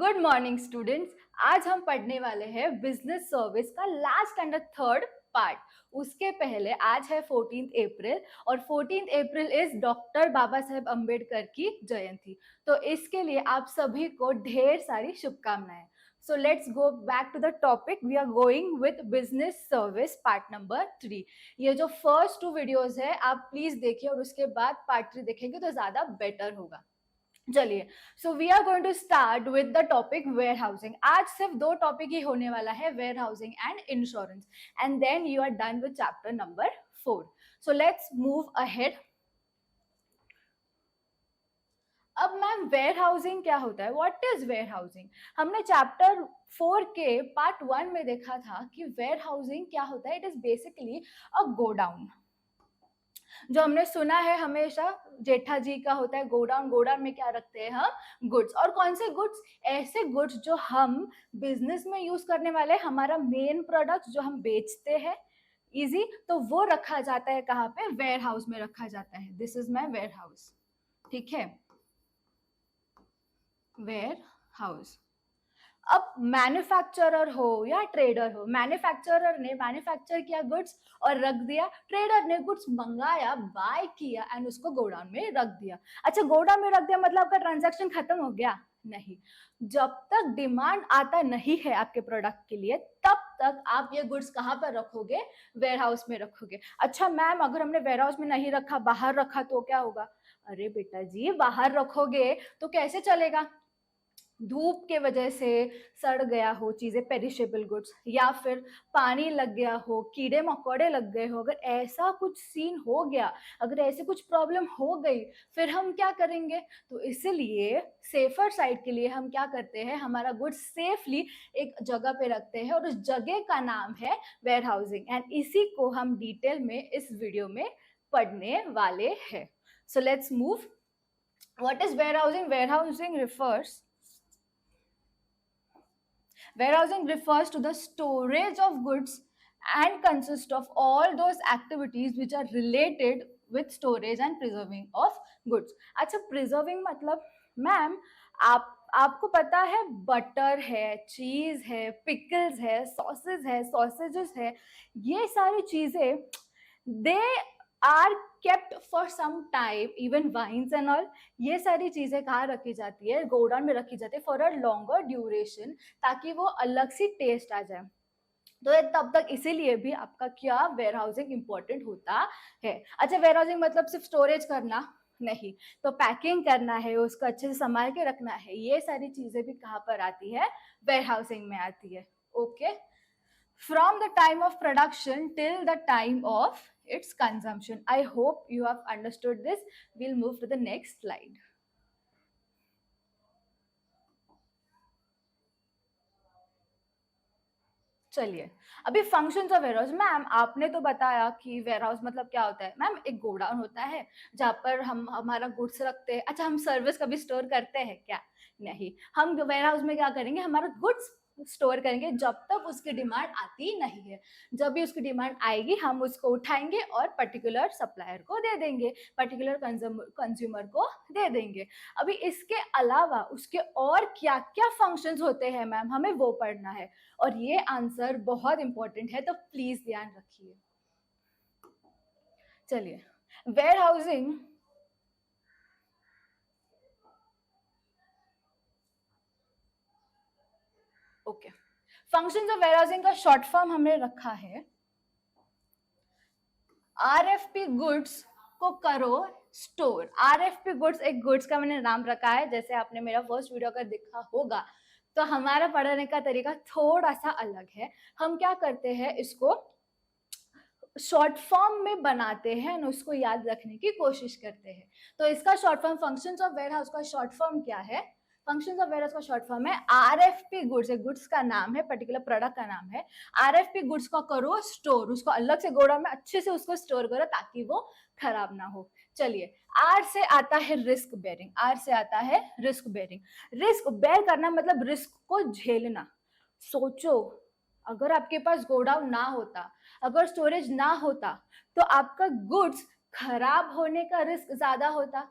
Good morning students. आज हम पढ़ने वाले हैं बिजनेस सर्विस का लास्ट एंड थर्ड पार्ट। उसके पहले आज है 14 अप्रैल और 14 April is doctor Baba Saheb Ambedkar की जयंती। तो इसके लिए आप सभी को ढेर सारी शुभकामनाएं। So let's go back to the topic. We are going with business service part number 3। ये जो फर्स्ट 2 वीडियोस है आप प्लीज देखिए और उसके बाद पार्ट 3 देखेंगे तो ज्यादा बेटर होगा। चलिए, so we are going to start with the topic warehousing. आज सिर्फ 2 टॉपिक ही होने वाला है, warehousing and insurance, and then you are done with chapter number 4। So let's move ahead. अब मैम वेयर हाउसिंग क्या होता है, व्हाट इज वेयर हाउसिंग? हमने चैप्टर 4 के पार्ट 1 में देखा था कि वेयर हाउसिंग क्या होता है। It is basically a godown. जो हमने सुना है हमेशा जेठा जी का होता है गोडाउन। गोडाउन में क्या रखते हैं हम? गुड्स। और कौन से गुड्स? ऐसे गुड्स जो हम बिजनेस में यूज करने वाले, हमारा मेन प्रोडक्ट जो हम बेचते हैं इजी, तो वो रखा जाता है कहाँ पे? वेयर हाउस में रखा जाता है। This is my warehouse. ठीक है, वेयर हाउस। अब मैन्युफैक्चरर हो या ट्रेडर हो, मैन्युफैक्चरर ने मैन्युफैक्चर किया गुड्स और रख दिया, ट्रेडर ने गुड्स मंगाया, बाय किया एंड उसको गोडाउन में रख दिया। अच्छा, गोडाउन में रख दिया मतलब आपका ट्रांजैक्शन खत्म हो गया? नहीं। जब तक डिमांड आता नहीं है आपके प्रोडक्ट के लिए तब तक आप ये गुड्स कहाँ पर रखोगे? वेयर हाउस में रखोगे। अच्छा मैम, अगर हमने वेयर हाउस में नहीं रखा, बाहर रखा तो क्या होगा? अरे बेटा जी, बाहर रखोगे तो कैसे चलेगा? धूप के वजह से सड़ गया हो चीजें, पेरिशेबल गुड्स, या फिर पानी लग गया हो, कीड़े मकोड़े लग गए हो, अगर ऐसा कुछ सीन हो गया, अगर ऐसे कुछ प्रॉब्लम हो गई, फिर हम क्या करेंगे? तो इसलिए सेफर साइड के लिए हम क्या करते हैं, हमारा गुड्स सेफली एक जगह पे रखते हैं और उस जगह का नाम है वेयर हाउसिंग। एंड इसी को हम डिटेल में इस वीडियो में पढ़ने वाले हैं। So let's move. What is warehousing? Warehousing refers Warehousing refers to the storage of goods and consists of all those activities which are related with storage and preserving of goods. अच्छा, preserving मतलब ma'am आपको पता है butter है, चीज है, pickles है, sausage है, सॉसेजेस है, ये सारी चीजें they are kept for some time, even wines and all, ये सारी चीजें कहाँ रखी जाती है? गोडाउन में रखी जाती है फॉर अ लॉन्गर ड्यूरेशन, ताकि वो अलग सी टेस्ट आ जाए। तो तब तक इसीलिए भी आपका क्या वेयर हाउसिंग इंपॉर्टेंट होता है। अच्छा, वेयर हाउसिंग मतलब सिर्फ स्टोरेज करना नहीं, तो पैकिंग करना है, उसको अच्छे से संभाल के रखना है, ये सारी चीजें भी कहाँ पर आती है? वेयर हाउसिंग में आती है। Okay, from the time of production till the time of its consumption. I hope you have understood this. We'll move to the next slide. चलिए, अभी फंक्शंस ऑफ वेयरहाउस। मैम आपने तो बताया कि वेयरहाउस मतलब क्या होता है। मैम एक गोडाउन होता है जहाँ पर हम हमारा गुड्स रखते हैं। अच्छा, हम सर्विस कभी स्टोर करते हैं क्या? नहीं। हम वेयरहाउस में क्या करेंगे? हमारा गुड्स स्टोर करेंगे जब तक उसकी डिमांड आती नहीं है। जब भी उसकी डिमांड आएगी हम उसको उठाएंगे और पर्टिकुलर सप्लायर को दे देंगे, पर्टिकुलर कंज्यूमर को दे देंगे। अभी इसके अलावा उसके और क्या क्या फंक्शंस होते हैं मैम, हमें वो पढ़ना है और ये आंसर बहुत इंपॉर्टेंट है, तो प्लीज ध्यान रखिए। चलिए, warehousing okay, functions of warehousing का शॉर्ट फॉर्म हमने रखा है आरएफपी गुड्स को करो स्टोर। आरएफपी गुड्स एक गुड्स का मैंने नाम रखा है, जैसे आपने मेरा फर्स्ट वीडियो का देखा होगा। तो हमारा पढ़ने का तरीका थोड़ा सा अलग है। हम क्या करते हैं, इसको शॉर्ट फॉर्म में बनाते हैं और उसको याद रखने की कोशिश करते हैं। तो इसका short form, functions of warehouse का शॉर्ट फॉर्म क्या है? फंक्शंस ऑफ वेयर हाउस का शॉर्ट फॉर्म है आरएफपी गुड्स। एक गुड्स का नाम है, पर्टिकुलर प्रोडक्ट का नाम है। आरएफपी गुड्स को करो स्टोर, उसको अलग से गोडाउन में अच्छे से उसको स्टोर करो ताकि वो खराब ना हो। चलिए, आर से आता है रिस्क बेयरिंग। आर से आता है रिस्क बेयरिंग। रिस्क बेयर करना मतलब रिस्क को झेलना। सोचो, अगर आपके पास गोडाउन ना होता, अगर स्टोरेज ना होता, तो आपका गुड्स खराब होने का रिस्क ज्यादा होता।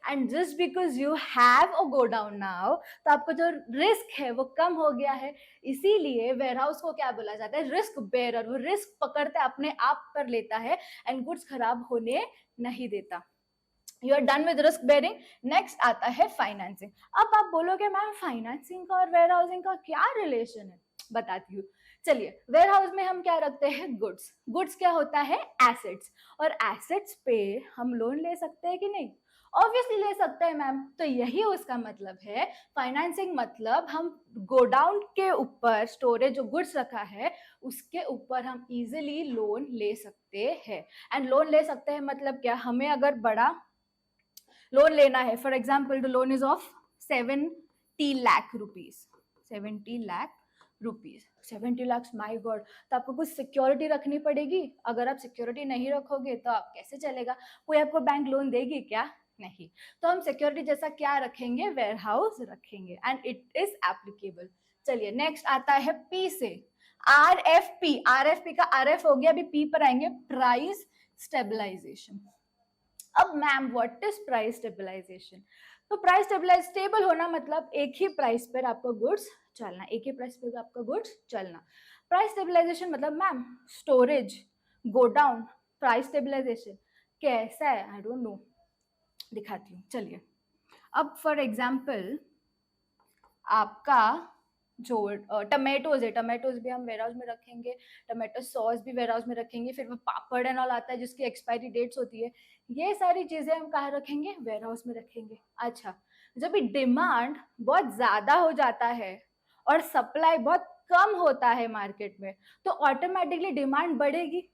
And just because you have a go down now, तो आपका जो रिस्क है वो कम हो गया है। इसीलिए वेयरहाउस को क्या बोला जाता है, रिस्क बेरर। वो रिस्क पकड़ते अपने आप पर लेता है एंड गुड्स खराब होने नहीं देता। You are done with risk bearing. Next आता है फाइनेंसिंग। अब आप बोलोगे मैम फाइनेंसिंग का और वेयर हाउसिंग का क्या रिलेशन है, बताती हूँ। चलिए, वेयर हाउस में हम क्या रखते हैं, गुड्स। गुड्स क्या होता है, एसेट्स। और एसेट्स पे हम लोन ले सकते हैं कि नहीं, ऑब्वियसली ले सकते हैं मैम। तो यही उसका मतलब है फाइनेंसिंग। मतलब हम गोडाउन के ऊपर स्टोरेज जो गुड्स रखा है उसके ऊपर हम इजीली लोन ले सकते हैं। एंड लोन ले सकते हैं मतलब क्या, हमें अगर बड़ा लोन लेना है, for example the loan is of 70 lakh rupees. 70 lakh rupees, 70 lakh, my God. तो आपको कुछ सिक्योरिटी रखनी पड़ेगी। अगर आप सिक्योरिटी नहीं रखोगे तो आप कैसे चलेगा, कोई आपको बैंक लोन देगी क्या, नहीं। तो हम सिक्योरिटी जैसा क्या रखेंगे, वेयर हाउस रखेंगे एंड इट इज एप्लीकेबल। चलिए नेक्स्ट आता है पी से, R F P. R F P का आर एफ हो गया, अभी पी पर आएंगे, प्राइस स्टेबलाइजेशन। अब ma'am what is price stabilisation, तो प्राइस स्टेबलाइज, स्टेबल होना मतलब एक ही प्राइस पर आपका गुड्स चलना, एक ही प्राइस पर आपका गुड्स चलना। प्राइस स्टेबलाइजेशन मतलब ma'am storage, godown, price stabilisation कैसा है, आई डोंट नो, दिखाती हूँ। चलिए, अब फॉर एग्जाम्पल आपका जो टमेटोज है, टमेटोज भी हम वेयर हाउस में रखेंगे, टमेटो सॉस भी वेयर हाउस में रखेंगे, फिर वो पापड़ एंड ऑल आता है जिसकी एक्सपायरी डेट्स होती है, ये सारी चीजें हम कहाँ रखेंगे, वेयर हाउस में रखेंगे। अच्छा, जब डिमांड बहुत ज्यादा हो जाता है और सप्लाई बहुत कम होता है मार्केट में, तो ऑटोमेटिकली डिमांड बढ़ेगी,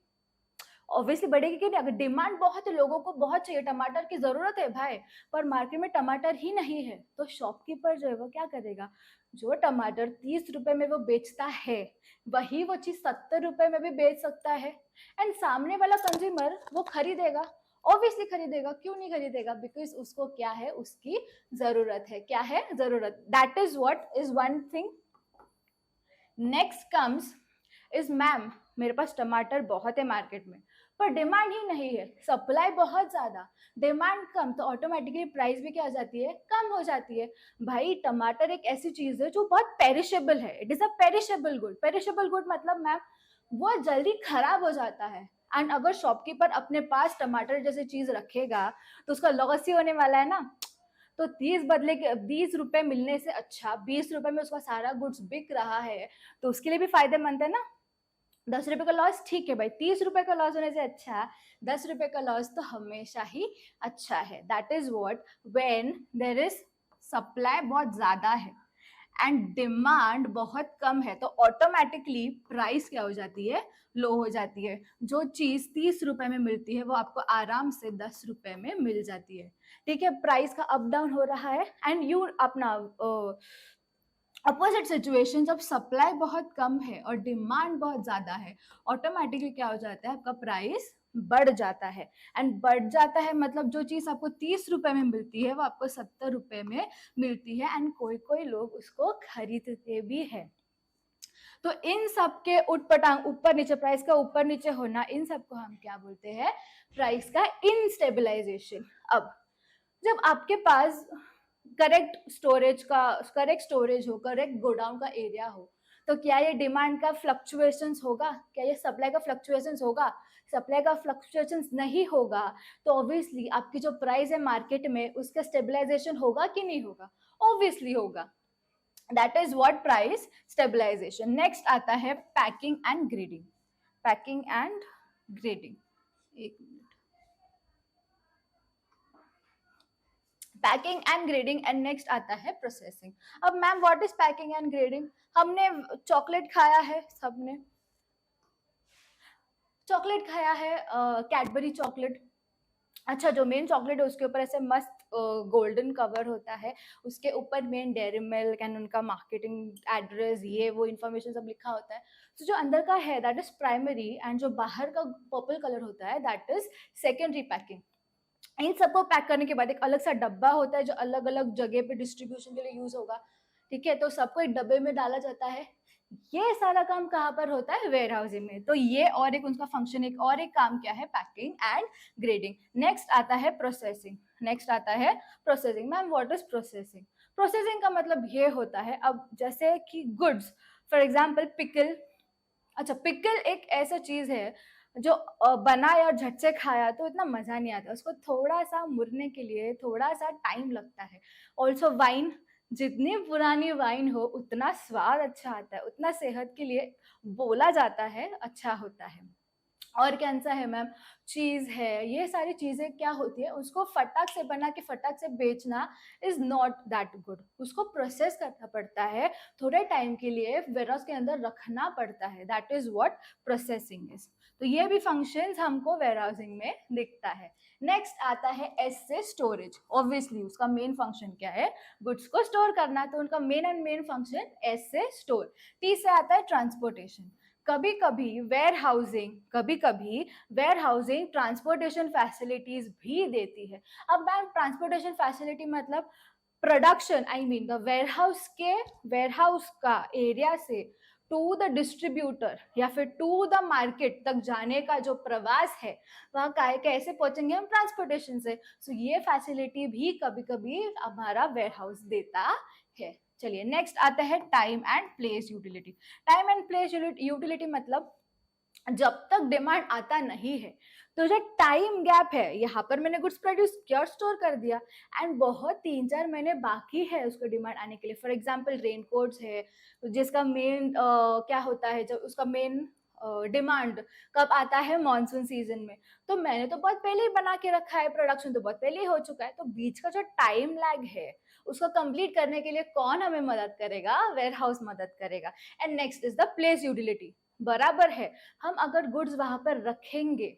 ऑब्वियसली बढ़ेगी कि नहीं। अगर डिमांड बहुत है, लोगों को बहुत चाहिए, टमाटर की जरूरत है भाई, पर मार्केट में टमाटर ही नहीं है, तो शॉपकीपर जो है वो क्या करेगा, जो टमाटर 30 रुपए में वो बेचता है वही वो चीज 70 रुपए में भी बेच सकता है। एंड सामने वाला कंज्यूमर वो खरीदेगा, ऑब्वियसली खरीदेगा, क्यों नहीं खरीदेगा, बिकॉज उसको क्या है, उसकी जरूरत है, क्या है, जरूरत। That is what is one thing. Next comes is ma'am मेरे पास टमाटर बहुत है मार्केट में पर डिमांड ही नहीं है, सप्लाई बहुत ज्यादा, डिमांड कम, तो ऑटोमेटिकली प्राइस भी क्या हो जाती है, कम हो जाती है। भाई टमाटर एक ऐसी चीज है जो बहुत पेरिशेबल है, it is a perishable good. Perishable good मतलब मैम वो जल्दी खराब हो जाता है। एंड अगर शॉपकीपर अपने पास टमाटर जैसी चीज रखेगा तो उसका लॉस ही होने वाला है ना। तो 30 बदले के 20 रुपए मिलने से अच्छा 20 रुपए में उसका सारा गुड्स बिक रहा है, तो उसके लिए भी फायदेमंद है ना। 10 रुपए का लॉस ठीक है भाई, 30 रुपए का लॉस होने से अच्छा 10 रुपए का लॉस तो हमेशा ही अच्छा है। That is what, when there is supply बहुत ज्यादा है एंड डिमांड बहुत कम है, तो ऑटोमेटिकली प्राइस क्या हो जाती है, लो हो जाती है। जो चीज 30 रुपए में मिलती है वो आपको आराम से 10 रुपए में मिल जाती है। ठीक है, प्राइस का अप डाउन हो रहा है एंड यू अपना अपोजिट सिचुएशन, जब सप्लाई बहुत कम है और डिमांड बहुत ज्यादा है, ऑटोमेटिकली क्या हो जाता है, आपका प्राइस बढ़ जाता है। एंड बढ़ जाता है मतलब जो चीज आपको 30 रुपए में मिलती है वो आपको 70 रुपए में मिलती है एंड कोई कोई लोग उसको खरीदते भी है। तो इन सब के उठपटांग, ऊपर नीचे, प्राइस का ऊपर नीचे होना, इन सबको हम क्या बोलते हैं, प्राइस का इनस्टेबलाइजेशन। अब जब आपके पास करेक्ट स्टोरेज का, करेक्ट स्टोरेज हो, करेक्ट गोडाउन का एरिया हो, तो क्या ये डिमांड का फ्लक्चुएशंस होगा, क्या ये सप्लाई का फ्लक्चुएशंस होगा, सप्लाई का फ्लक्चुएशंस नहीं होगा, तो ऑब्वियसली आपकी जो प्राइस है मार्केट में उसका स्टेबलाइजेशन होगा कि नहीं होगा, ऑब्वियसली होगा। That is what price stabilization. Next आता है packing and grading. Packing and grading, एक मिनट, packing and grading and next आता है प्रोसेसिंग। अब ma'am what is packing and grading, हमने चॉकलेट खाया है, सबने चॉकलेट खाया है, कैडबरी चॉकलेट। अच्छा, जो मेन चॉकलेट है उसके ऊपर ऐसे मस्त गोल्डन कवर होता है, उसके ऊपर मेन डेयरी मिल्क एंड उनका मार्केटिंग एड्रेस ये वो इन्फॉर्मेशन सब लिखा होता है। तो जो अंदर का है दैट इज प्राइमरी एंड जो बाहर का पर्पल कलर होता है दैट इज सेकेंडरी पैकिंग। इन सबको पैक करने के बाद एक अलग सा डब्बा होता है जो अलग अलग जगह पे डिस्ट्रीब्यूशन के लिए यूज होगा। ठीक है, तो सबको एक डब्बे में डाला जाता है। ये सारा काम कहाँ पर होता है? वेयर हाउसिंग में। तो ये और एक उनका फंक्शन, एक और एक काम क्या है? Packing and grading. नेक्स्ट आता है प्रोसेसिंग। नेक्स्ट आता है processing. Ma'am what is processing? Processing का मतलब ये होता है, अब जैसे कि गुड्स, फॉर एग्जाम्पल पिकल। अच्छा, पिकल एक ऐसा चीज है जो बनाया और झट से खाया तो इतना मजा नहीं आता, उसको थोड़ा सा मुरने के लिए थोड़ा सा टाइम लगता है। ऑल्सो वाइन, जितनी पुरानी वाइन हो उतना स्वाद अच्छा आता है, उतना सेहत के लिए बोला जाता है अच्छा होता है। और कौन सा है मैम? चीज है। ये सारी चीजें क्या होती है, उसको फटाक से बना के फटाक से बेचना इज नॉट दैट गुड। उसको प्रोसेस करना पड़ता है, थोड़े टाइम के लिए वेयरहाउस के अंदर रखना पड़ता है। That is what processing is. तो ये भी फंक्शंस हमको वेयरहाउसिंग में दिखता है। नेक्स्ट आता है एस से स्टोरेज। ऑब्वियसली उसका मेन फंक्शन क्या है? गुड्स को स्टोर करना, तो उनका मेन फंक्शन एस से स्टोर। टी से आता है ट्रांसपोर्टेशन। कभी कभी वेयर हाउसिंग ट्रांसपोर्टेशन फैसिलिटीज भी देती है। अब मैम ट्रांसपोर्टेशन फैसिलिटी मतलब production, I mean the warehouse का एरिया से टू द डिस्ट्रीब्यूटर या फिर टू द मार्केट तक जाने का जो प्रवास है, वहाँ कैसे पहुंचेंगे हम? ट्रांसपोर्टेशन से। सो ये फैसिलिटी भी कभी कभी हमारा वेयरहाउस देता है। चलिए नेक्स्ट आता है time and place utility. Time and place utility मतलब जब तक डिमांड आता नहीं है, तो जो टाइम गैप है, यहाँ पर मैंने गुड्स प्रोड्यूस किया और स्टोर कर दिया, एंड बहुत 3-4 महीने बाकी है उसको डिमांड आने के लिए। फॉर एग्जाम्पल रेनकोट्स है, जिसका मेन क्या होता है, जब उसका मेन डिमांड कब आता है? मॉनसून सीजन में। तो मैंने तो बहुत पहले ही बना के रखा है, प्रोडक्शन तो बहुत पहले ही हो चुका है, तो बीच का जो टाइम लैग है उसको कंप्लीट करने के लिए कौन हमें मदद करेगा? वेयर हाउस मदद करेगा। And next is the place utility. बराबर है, हम अगर गुड्स वहां पर रखेंगे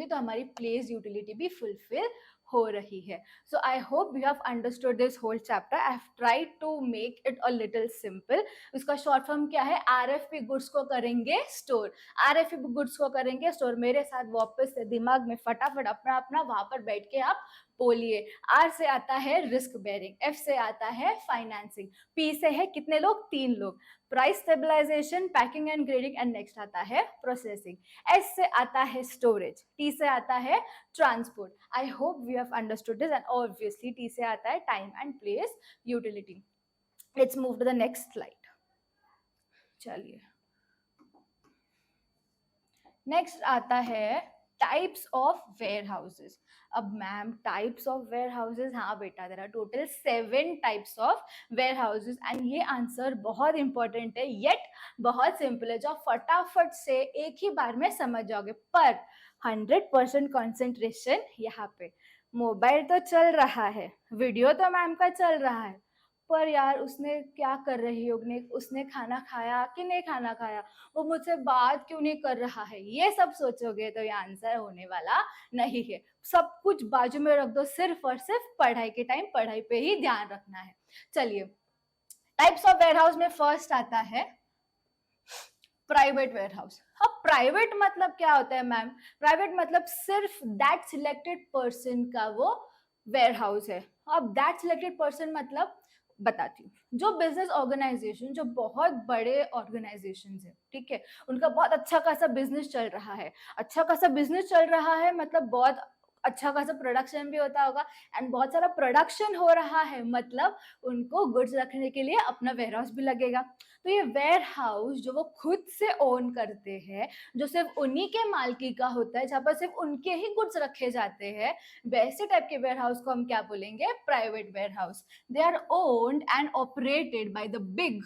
तो हमारी प्लेस यूटिलिटी भी फुलफिल हो रही है। So I hope you have understood this whole chapter. I have tried to make it a little simple. उसका शॉर्ट फॉर्म क्या है? आरएफपी गुड्स को करेंगे स्टोर। आरएफपी गुड्स को करेंगे स्टोर। मेरे साथ वापस से दिमाग में फटाफट अपना अपना वहां पर बैठ के आप बोलिए। आर से आता है रिस्क बेयरिंग, एफ से आता है फाइनेंसिंग, पी से है कितने लोग? 3 लोग। Price stabilisation, packing and grading, and next आता है प्रोसेसिंग। एस से आता है स्टोरेज, टी से आता है transport. I hope we have understood this. And obviously T से आता है time and place utility. Let's move to the next slide. चलिए नेक्स्ट आता है टाइप्स ऑफ वेयर हाउसेज। अब ma'am types of warehouses, हाँ बेटा, there are total 7 types of warehouses. And ये आंसर बहुत इंपॉर्टेंट है, येट बहुत सिंपल है, जो आप फटाफट से एक ही बार में समझ जाओगे। पर 100% कॉन्सेंट्रेशन यहाँ पे। मोबाइल तो चल रहा है, वीडियो तो मैम का चल रहा है, पर यार उसने क्या कर रही होगी, उसने खाना खाया कि नहीं खाना खाया, वो मुझसे बात क्यों नहीं कर रहा है, ये सब सोचोगे तो ये आंसर होने वाला नहीं है। सब कुछ बाजू में रख दो, सिर्फ और सिर्फ पढ़ाई के टाइम पढ़ाई पे ही ध्यान रखना है। चलिए टाइप्स ऑफ वेयरहाउस में फर्स्ट आता है प्राइवेट वेयरहाउस। अब प्राइवेट मतलब क्या होता है मैम? प्राइवेट मतलब सिर्फ दैट सिलेक्टेड पर्सन का वो वेयरहाउस है। अब दैट सिलेक्टेड पर्सन मतलब बताती हूँ, जो बिजनेस ऑर्गेनाइजेशन, जो बहुत बड़े ऑर्गेनाइजेशन है, ठीक है, उनका बहुत अच्छा खासा बिजनेस चल रहा है। अच्छा खासा बिजनेस चल रहा है मतलब बहुत अच्छा खासा प्रोडक्शन भी होता होगा, एंड बहुत सारा प्रोडक्शन हो रहा है मतलब उनको गुड्स रखने के लिए अपना वेयरहाउस भी लगेगा। तो ये वेयर हाउस जो वो खुद से ओन करते हैं, जो सिर्फ उन्हीं के मालकी का होता है, जहाँ पर सिर्फ उनके ही गुड्स रखे जाते हैं, वैसे टाइप के वेयर हाउस को हम क्या बोलेंगे? Private warehouse. They are owned and operated by the big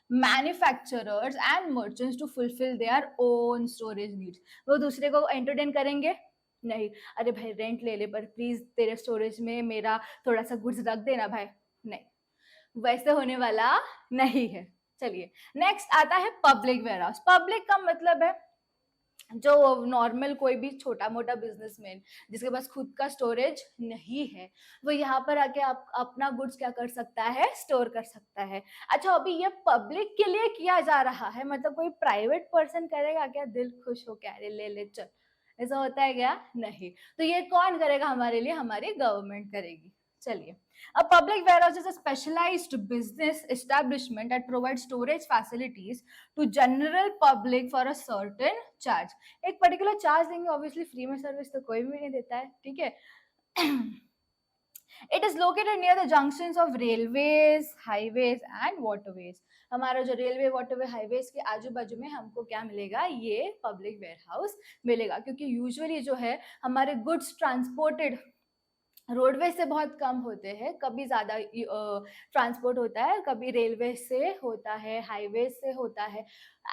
manufacturers and merchants to fulfil their own storage needs. वो दूसरे को एंटरटेन करेंगे नहीं, अरे भाई रेंट ले ले पर प्लीज तेरे स्टोरेज में मेरा थोड़ा सा गुड्स रख देना भाई, नहीं, वैसे होने वाला नहीं है। चलिए नेक्स्ट आता है पब्लिक वेयरहाउस। पब्लिक का मतलब है जो नॉर्मल कोई भी छोटा मोटा बिजनेसमैन जिसके पास खुद का स्टोरेज नहीं है, वो यहाँ पर आके अपना गुड्स क्या कर सकता है? स्टोर कर सकता है। अच्छा अभी ये पब्लिक के लिए किया जा रहा है, मतलब कोई प्राइवेट पर्सन करेगा क्या? दिल खुश हो क्या, अरे ले ले चल, ऐसा होता है क्या? नहीं। तो ये कौन करेगा हमारे लिए? हमारी गवर्नमेंट करेगी। चलिए, a public warehouse is a specialized business establishment that provides storage facilities to general public for a certain charge. एक particular charge देंगे, obviously फ्री में सर्विस तो कोई भी नहीं देता है, ठीक है. It is located near the junctions of railways, highways and waterways. हमारा जो रेलवे, वाटरवे, हाईवेज के आजू बाजू में हमको क्या मिलेगा, ये पब्लिक वेयरहाउस मिलेगा, क्योंकि यूजुअली जो है हमारे गुड्स ट्रांसपोर्टेड रोडवे से बहुत कम होते हैं, कभी ज़्यादा ट्रांसपोर्ट होता है, कभी रेलवे से होता है, हाईवे से होता है,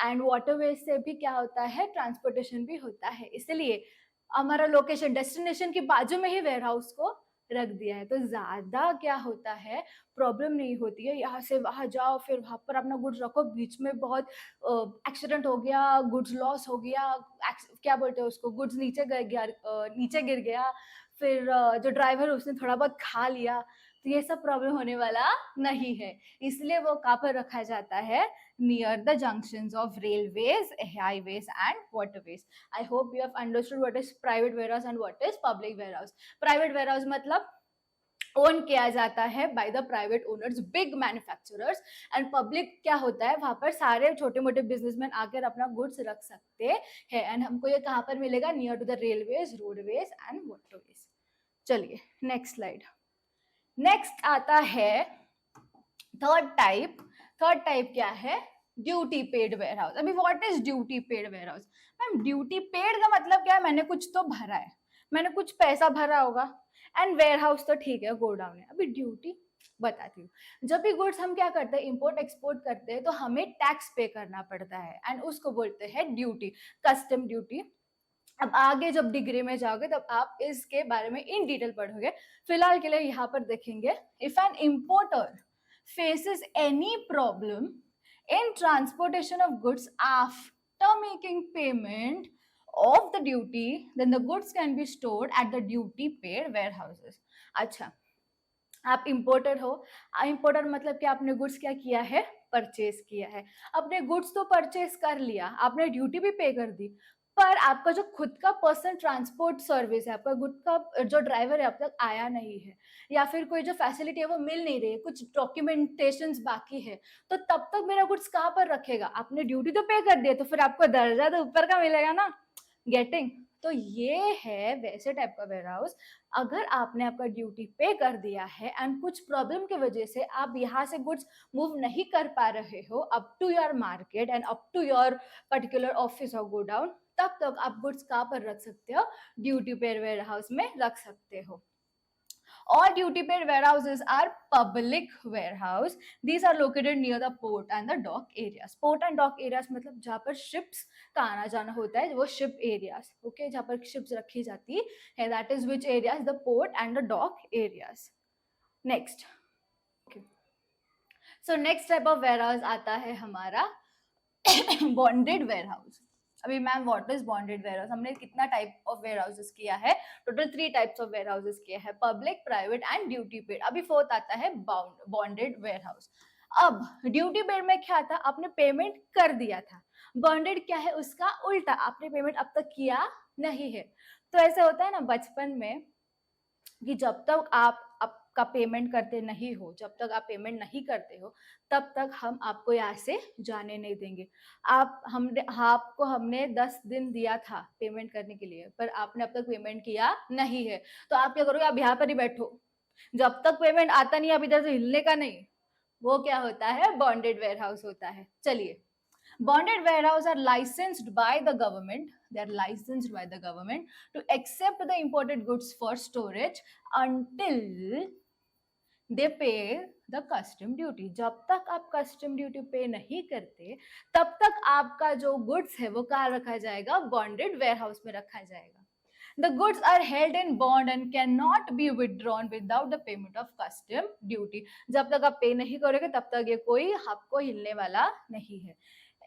एंड वाटरवे से भी क्या होता है, ट्रांसपोर्टेशन भी होता है. इसलिए हमारा लोकेशन डेस्टिनेशन के बाजू में ही वेयरहाउस को रख दिया है, तो ज़्यादा क्या होता है, प्रॉब्लम नहीं होती है. यहाँ से वहाँ जाओ, फिर वहाँ पर अपना गुड्स रखो, बीच में बहुत एक्सीडेंट हो गया, गुड्स लॉस हो गया, क्या बोलते हैं उसको, गुड्स नीचे गिर गया, फिर जो ड्राइवर है उसने थोड़ा बहुत खा लिया, तो ये सब प्रॉब्लम होने वाला नहीं है. इसलिए वो कहाँ पर रखा जाता है, near the junctions of railways, highways and waterways. I hope you have understood what is private warehouse and what is public warehouse. Private warehouse मतलब ओन किया जाता है by the private owners, big manufacturers, and public क्या होता है, वहां पर सारे छोटे मोटे बिजनेसमैन आकर अपना गुड्स रख सकते हैं. एंड हमको ये कहाँ पर मिलेगा, near to the railways, roadways and waterways. चलिए नेक्स्ट स्लाइड. नेक्स्ट आता है थर्ड टाइप. थर्ड टाइप क्या है, ड्यूटी पेड वेयरहाउस. अभी what is duty paid warehouse? Ma'am duty paid का मतलब क्या है, मैंने कुछ तो भरा है, मैंने कुछ पैसा भरा होगा, एंड वेयरहाउस तो ठीक है, गोडाउन है. अभी ड्यूटी बताती हूँ. जब भी गुड्स हम क्या करते हैं, इंपोर्ट एक्सपोर्ट करते हैं, तो हमें टैक्स पे करना पड़ता है, एंड उसको बोलते हैं ड्यूटी, कस्टम ड्यूटी. अब आगे जब डिग्री में जाओगे तब आप इसके बारे में इन डिटेल पढ़ोगे. फिलहाल के लिए यहाँ पर देखेंगे, if N importer faces any problem in transportation of goods after making payment of the duty, then the goods can be stored at the duty paid warehouses. अच्छा, आप इम्पोर्टर हो. इम्पोर्टर मतलब कि आपने गुड्स क्या किया है, परचेज किया है. अपने गुड्स तो परचेज कर लिया, आपने ड्यूटी भी पे कर दी, पर आपका जो खुद का पर्सनल ट्रांसपोर्ट सर्विस है, आपका गुड का जो ड्राइवर है अब तक आया नहीं है, या फिर कोई जो फैसिलिटी है वो मिल नहीं रही है, कुछ डॉक्यूमेंटेशंस बाकी है, तो तब तक मेरा गुड्स कहाँ पर रखेगा. आपने ड्यूटी तो पे कर दिया, तो फिर आपको दर्जा तो ऊपर का मिलेगा ना, गेटिंग. तो ये है वैसे टाइप का वेयरहाउस. अगर आपने आपका ड्यूटी पे कर दिया है एंड कुछ प्रॉब्लम की वजह से आप यहाँ से गुड्स मूव नहीं कर पा रहे हो up to your market and up to your particular office और गोडाउन, तब तक आप गुड्स कहाँ पर रख सकते हो, ड्यूटी पेड वेयरहाउस में रख सकते हो. All duty paid warehouses are public warehouse. These are located near the port and the dock areas. Port and dock areas मतलब जहाँ पर ships का आना जाना होता है, वो ship areas, okay, जहाँ पर ships रखी जाती है, that is which areas, the port and the dock areas. Next, okay. So next type of warehouse आता है हमारा bonded warehouse. अभी ma'am what is bonded warehouse, हमने कितना टाइप ऑफ वेयरहाउसेस किया है, टोटल 3 टाइप्स ऑफ वेयरहाउसेस किया है, public, private and duty paid. अभी फोर्थ आता है बॉन्डेड वेयरहाउस. अब ड्यूटी पेड में क्या था, आपने पेमेंट कर दिया था. बॉन्डेड क्या है, उसका उल्टा, आपने पेमेंट अब तक किया नहीं है. तो ऐसे होता है ना बचपन में कि जब तक आप आपका पेमेंट करते नहीं हो, जब तक आप पेमेंट नहीं करते हो, तब तक हम आपको यहाँ से जाने नहीं देंगे. आपको हमने 10 दिन दिया था पेमेंट करने के लिए, पर आपने अब तक पेमेंट किया नहीं है, तो आप क्या करोगे, आप यहाँ पर ही बैठो, जब तक पेमेंट आता नहीं, आप इधर से हिलने का नहीं. वो क्या होता है, बॉन्डेड वेयरहाउस होता है. चलिए, bonded warehouse are licensed by the government. They are licensed by the government to accept the imported goods for storage until they pay the custom duty. जब तक आप custom duty पे नहीं करते, तब तक आपका जो goods है वो कहाँ रखा जाएगा, bonded warehouse में रखा जाएगा. The goods are held in bond and cannot be withdrawn without the payment of custom duty. जब तक आप पे नहीं करोगे तब तक ये कोई आपको हिलने वाला नहीं है.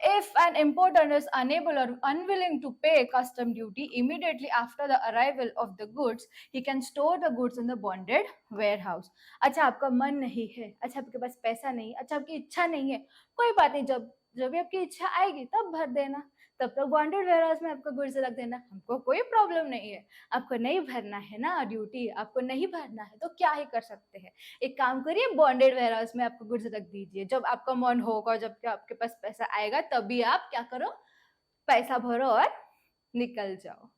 If an importer is unable or unwilling to pay custom duty immediately after the arrival of the goods, he can store the goods in the bonded warehouse. अच्छा, आपका मन नहीं है, अच्छा आपके पास पैसा नहीं, अच्छा आपकी इच्छा नहीं है, कोई बात नहीं, जब जब भी आपकी इच्छा आएगी तब भर देना. तब तक बॉन्डेड वेयर हाउस में आपका गुड्स रख देना, हमको कोई प्रॉब्लम नहीं है। आपको नहीं भरना है ना ड्यूटी, आपको नहीं भरना है तो क्या ही कर सकते हैं, एक काम करिए बॉन्डेड वेयर हाउस में आपको गुड्स रख दीजिए, जब आपका मन होगा, जब आपके पास पैसा आएगा तभी आप क्या करो, पैसा भरो और निकल जाओ।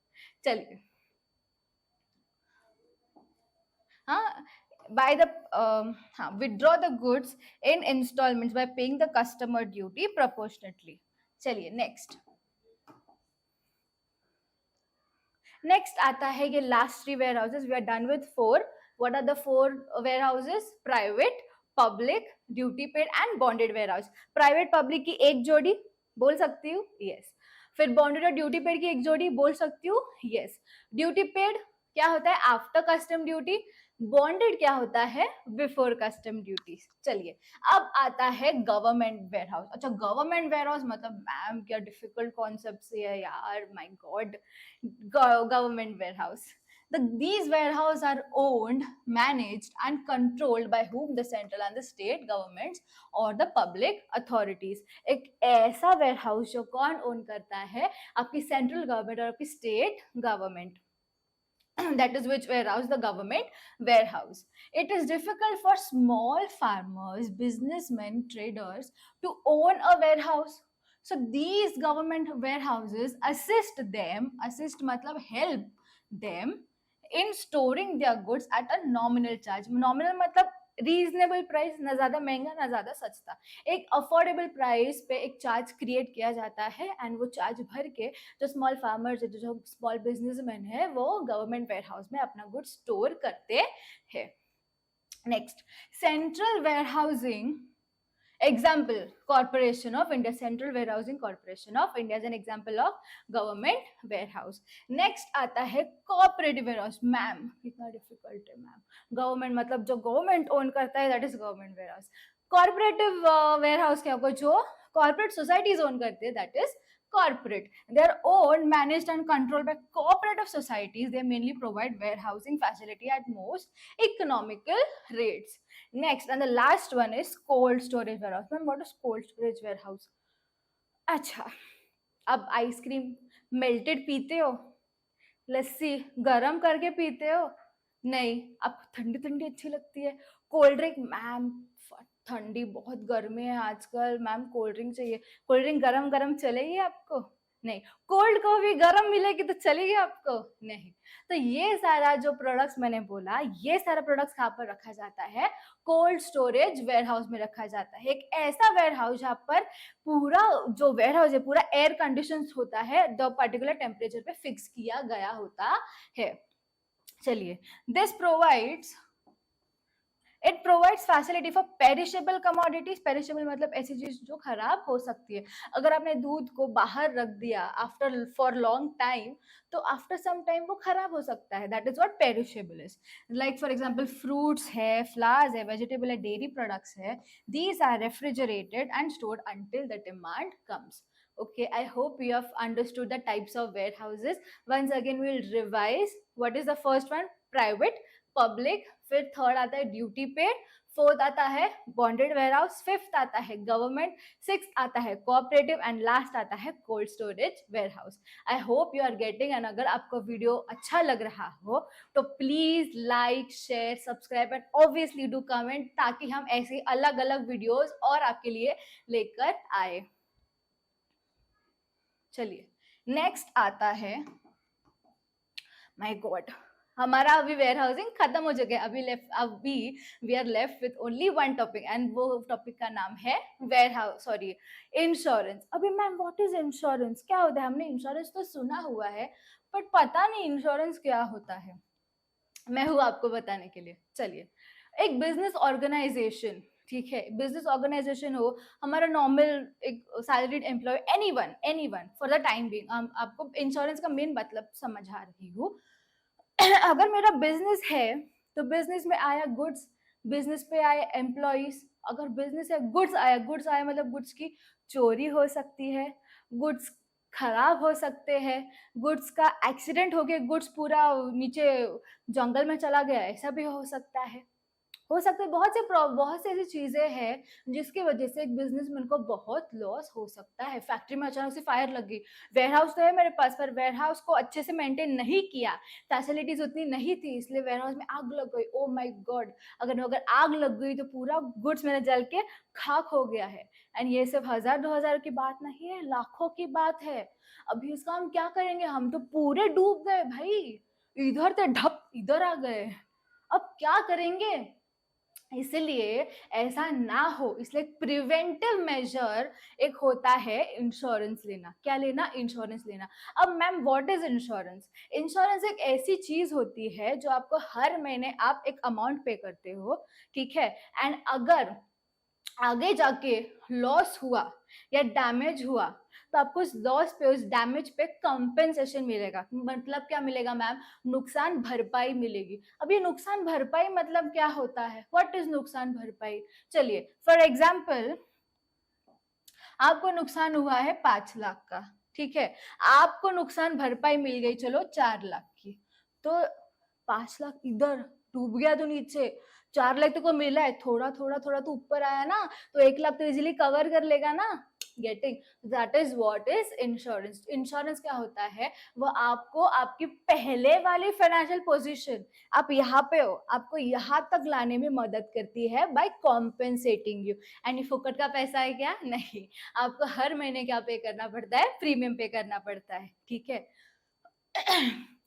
चलिए, हाँ, by the withdraw the goods in installments by paying the customer duty proportionately. चलिए नेक्स्ट आता है ये last 3 warehouses, we are done with 4. What are the 4 warehouses? Private, public, duty paid and bonded warehouse. Private public की एक जोड़ी बोल सकती हूँ, यस. फिर बॉन्डेड और ड्यूटी पेड की एक जोड़ी बोल सकती हूँ, यस. ड्यूटी पेड क्या होता है? After custom duty. बॉन्डेड क्या होता है? Before custom duty. चलिए, अब आता है गवर्नमेंट वेयर हाउस. अच्छा, गवर्नमेंट वेयर हाउस मतलब मैम क्या डिफिकल्ट कॉन्सेप्ट है यार, my God. Government warehouse. These warehouses are owned, managed and controlled by whom? The central and the state governments or the public authorities. एक ऐसा warehouse जो कौन own करता है? आपकी central government और आपकी state government. That is which warehouse? The government warehouse. It is difficult for small farmers, businessmen, traders to own a warehouse. So these government warehouses assist matlab help them in storing their goods at a nominal charge. Nominal matlab reasonable price, ना ज्यादा महंगा ना ज्यादा सस्ता, एक affordable price पे एक charge create किया जाता है एंड वो चार्ज भर के जो स्मॉल फार्मर्स है, जो स्मॉल बिजनेसमैन है, वो गवर्नमेंट वेयर हाउस में अपना गुड स्टोर करते हैं. Next, central warehousing. Example, Corporation of India. Central Warehousing Corporation of India is an example of government warehouse. Next आता है cooperative warehouse. मैम कितना डिफिकल्ट है मैम. गवर्नमेंट मतलब जो गवर्नमेंट ओन करता है, that is government warehouse. Corporative warehouse क्या होगा? जो कॉर्पोरेट सोसाइटीज ओन करते हैं, that is corporate. They are owned, managed and controlled by cooperative societies. They mainly provide warehousing facility at most economical rates. Next and the last one is cold storage warehouse. Ma'am, what is cold storage warehouse? अच्छा, अब ice cream melted पीते हो, लस्सी गरम करके पीते हो? नहीं, आपको ठंडी ठंडी अच्छी लगती है. कोल्ड ड्रिंक, मैम ठंडी बहुत गर्मी है आजकल, मैम कोल्ड ड्रिंक चाहिए. कोल्ड ड्रिंक गरम गरम चलेगी आपको? नहीं. कोल्ड कॉफी गरम मिलेगी तो चलेगी आपको? नहीं. तो ये सारा जो प्रोडक्ट्स मैंने बोला, ये सारा प्रोडक्ट्स कहाँ पर रखा जाता है? कोल्ड स्टोरेज वेयर हाउस में रखा जाता है. एक ऐसा वेयर हाउस जहाँ पर पूरा जो वेयर हाउस है पूरा एयर कंडीशन होता है, द पर्टिकुलर टेम्परेचर पे फिक्स किया गया होता है. चलिए, this provides it provides facility for perishable commodities. Perishable मतलब ऐसी चीज जो खराब हो सकती है. अगर आपने दूध को बाहर रख दिया आफ्टर फॉर लॉन्ग टाइम, तो आफ्टर सम टाइम वो खराब हो सकता है. That is what perishable is. Like for example fruits है, फ्लावर्स है, वेजिटेबल है, डेयरी प्रोडक्ट्स है. These are refrigerated and stored until the demand comes. Okay, I hope you have understood the types of warehouses. Once again, we'll revise. What is the first one? Private, public. फिर third आता है duty paid, fourth आता है bonded warehouse, fifth आता है government, six आता है cooperative and last आता है cold storage warehouse. I hope you are getting. And अगर आपको वीडियो अच्छा लग रहा हो तो please like, share, subscribe and obviously do comment, ताकि हम ऐसे अलग अलग वीडियोस और आपके लिए लेकर आए. चलिए, नेक्स्ट आता है, माय गॉड, हमारा अभी वेयर हाउसिंग खत्म हो चुका है. अभी we are left with only one topic and वो टॉपिक का नाम है वेयर हाउस, सॉरी, इंश्योरेंस. अभी मैम व्हाट इज इंश्योरेंस? क्या होता है? हमने इंश्योरेंस तो सुना हुआ है बट पता नहीं इंश्योरेंस क्या होता है. मैं हूँ आपको बताने के लिए. चलिए, एक बिजनेस ऑर्गेनाइजेशन, ठीक है, बिजनेस ऑर्गेनाइजेशन हो, हमारा नॉर्मल एक salaried employ, anyone for the time being, आपको इंश्योरेंस का मेन मतलब समझा रही हूँ. अगर मेरा बिजनेस है तो बिजनेस में आया गुड्स, बिजनेस पे आए एम्प्लॉइज. अगर बिजनेस है, गुड्स आया मतलब गुड्स की चोरी हो सकती है, गुड्स खराब हो सकते हैं, गुड्स का एक्सीडेंट हो गया, गुड्स पूरा नीचे जंगल में चला गया, ऐसा भी हो सकता है. हो सकता है बहुत सी ऐसी चीजें हैं जिसकी वजह से एक बिजनेसमैन को बहुत लॉस हो सकता है। फैक्ट्री में अचानक से फायर लग गई, वेयर हाउस तो है मेरे पास पर वेयर हाउस को अच्छे से मेंटेन नहीं किया, फैसिलिटीज उतनी नहीं थी, इसलिए वेयर हाउस में आग लग गई। ओ माय गॉड, अगर आग लग गई तो पूरा गुड्स मेरा जल के खाक हो गया है। एंड ये सिर्फ 1000-2000 की बात नहीं है, लाखों की बात है। अभी इसका हम क्या करेंगे? हम तो पूरे डूब गए भाई, इधर से ढप इधर आ गए, अब क्या करेंगे? इसलिए ऐसा ना हो, इसलिए प्रिवेंटिव मेजर एक होता है इंश्योरेंस लेना। क्या लेना? इंश्योरेंस लेना। अब ma'am what is insurance? Insurance एक ऐसी चीज होती है जो आपको हर महीने आप एक अमाउंट पे करते हो, ठीक है। एंड अगर आगे जाके लॉस हुआ या डैमेज हुआ तो आपको उस लॉस पे, उस डैमेज पे कंपेंसेशन मिलेगा। मतलब क्या मिलेगा मैम? नुकसान भरपाई मिलेगी। अब ये नुकसान भरपाई मतलब क्या होता है? व्हाट इज नुकसान भरपाई? चलिए फॉर एग्जाम्पल, आपको नुकसान हुआ है 5 लाख का, ठीक है, आपको नुकसान भरपाई मिल गई चलो 4 लाख की, तो 5 लाख इधर डूब गया तो नीचे, 4 लाख तो को मिला है, थोड़ा थोड़ा थोड़ा तो ऊपर आया ना, तो 1 लाख तो इजिली कवर कर लेगा ना। Getting? That is what is insurance. Insurance क्या होता है? वो आपको आपकी पहले वाली फाइनेंशियल पोजीशन, आप यहाँ पे हो, आपको यहाँ तक लाने में मदद करती है बाय कॉम्पेंसेटिंग यू। एंड ये फुकट का पैसा है क्या? नहीं, आपको हर महीने क्या पे करना पड़ता है? प्रीमियम पे करना पड़ता है, ठीक है।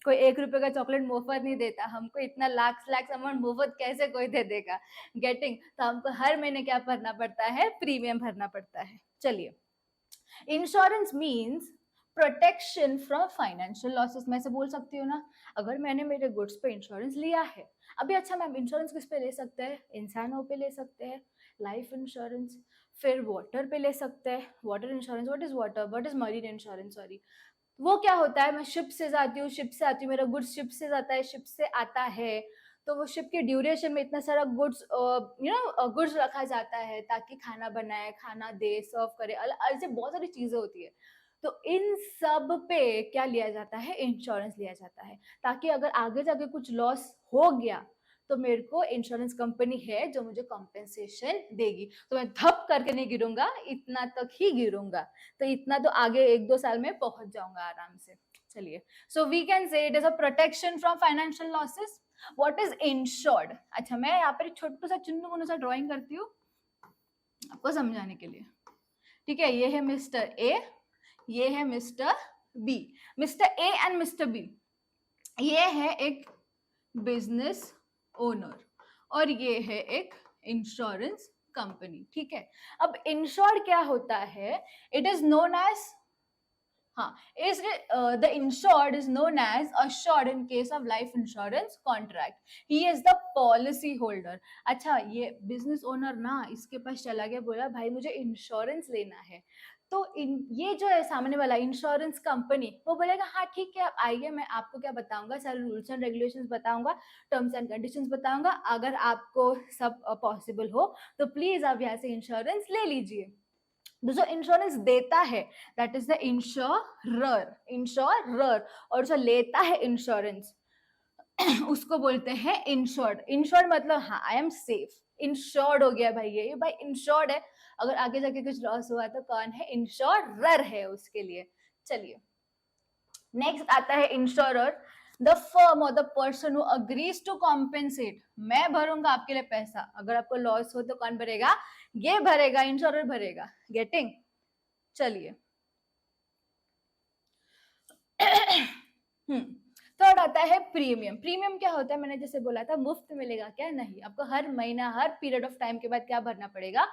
कोई 1 रुपए का चॉकलेट मुफ्त नहीं देता हमको, इतना लाख लाख अमाउंट मुफ्त कैसे कोई दे देगा? गेटिंग? तो हमको हर महीने क्या भरना पड़ता है? प्रीमियम भरना पड़ता है। चलिए, insurance means protection from financial losses. मैं से बोल सकती हूँ ना, अगर मैंने मेरे गुड्स पे इंश्योरेंस लिया है, अभी अच्छा मैम इंश्योरेंस किस पे ले सकते हैं? इंसानों पे ले सकते हैं, लाइफ इंश्योरेंस। फिर वाटर पे ले सकते हैं, water insurance. What is water? What is marine insurance? Sorry, वो क्या होता है? मैं शिप से जाती हूँ, शिप से आती हूँ, मेरा गुड्स शिप से जाता है, शिप से आता है, तो वो शिप के ड्यूरेशन में इतना सारा गुड्स गुड्स रखा जाता है ताकि खाना बनाए, खाना दे, सर्व करे, ऐसे बहुत सारी चीजें होती है। तो इन सब पे क्या लिया जाता है? इंश्योरेंस लिया जाता है, ताकि अगर आगे जाके कुछ लॉस हो गया तो मेरे को इंश्योरेंस कंपनी है जो मुझे कॉम्पेंसेशन देगी। तो मैं धप करके नहीं गिरूंगा, इतना तक ही गिरूंगा, तो इतना तो आगे 1-2 साल में पहुंच जाऊंगा आराम से। चलिए, so we can say it is a protection from financial losses. What is insured? अच्छा, मैं यहाँ पर छोटू सा चुन्नू मुन्नू सा ड्राइंग करती हूँ आपको समझाने के लिए, ठीक है। ये है मिस्टर ए, ये है mister B. Mister A and mister B, ये है एक बिजनेस ओनर और ये है एक इंश्योरेंस कंपनी, ठीक है। अब इंश्योर्ड क्या होता है? इट इज नोन एज, हाँ, is the insured is known as assured in case of life insurance contract. He is the policy holder. अच्छा, ये बिजनेस ओनर ना इसके पास चला गया, बोला भाई मुझे इंश्योरेंस लेना है, तो ये जो है सामने वाला इंश्योरेंस कंपनी, वो बोलेगा हाँ ठीक है आप आइए, मैं आपको क्या बताऊंगा, सारे रूल्स एंड रेगुलेशंस बताऊंगा, टर्म्स एंड कंडीशंस बताऊंगा, अगर आपको सब पॉसिबल हो तो प्लीज आप यहाँ से इंश्योरेंस ले लीजिए। जो इंश्योरेंस देता है that is the insurer, insurer, और जो लेता है इंश्योरेंस उसको बोलते हैं इंश्योर्ड। इंश्योर्ड मतलब हाँ आई एम सेफ, इंश्योर्ड हो गया भाई, ये भाई इंश्योर्ड है, अगर आगे जाके कुछ लॉस हुआ तो कौन है? इंश्योरर है उसके लिए। चलिए, नेक्स्ट आता है इंश्योरर, द फर्म और the person who agrees to compensate. मैं भरूंगा आपके लिए पैसा, अगर आपको लॉस हो तो कौन भरेगा? ये भरेगा, इंश्योरर भरेगा। गेटिंग? चलिए, थर्ड आता है प्रीमियम। प्रीमियम क्या होता है? मैंने जैसे बोला था मुफ्त मिलेगा क्या? नहीं, आपको हर महीना, हर पीरियड ऑफ टाइम के बाद क्या भरना पड़ेगा?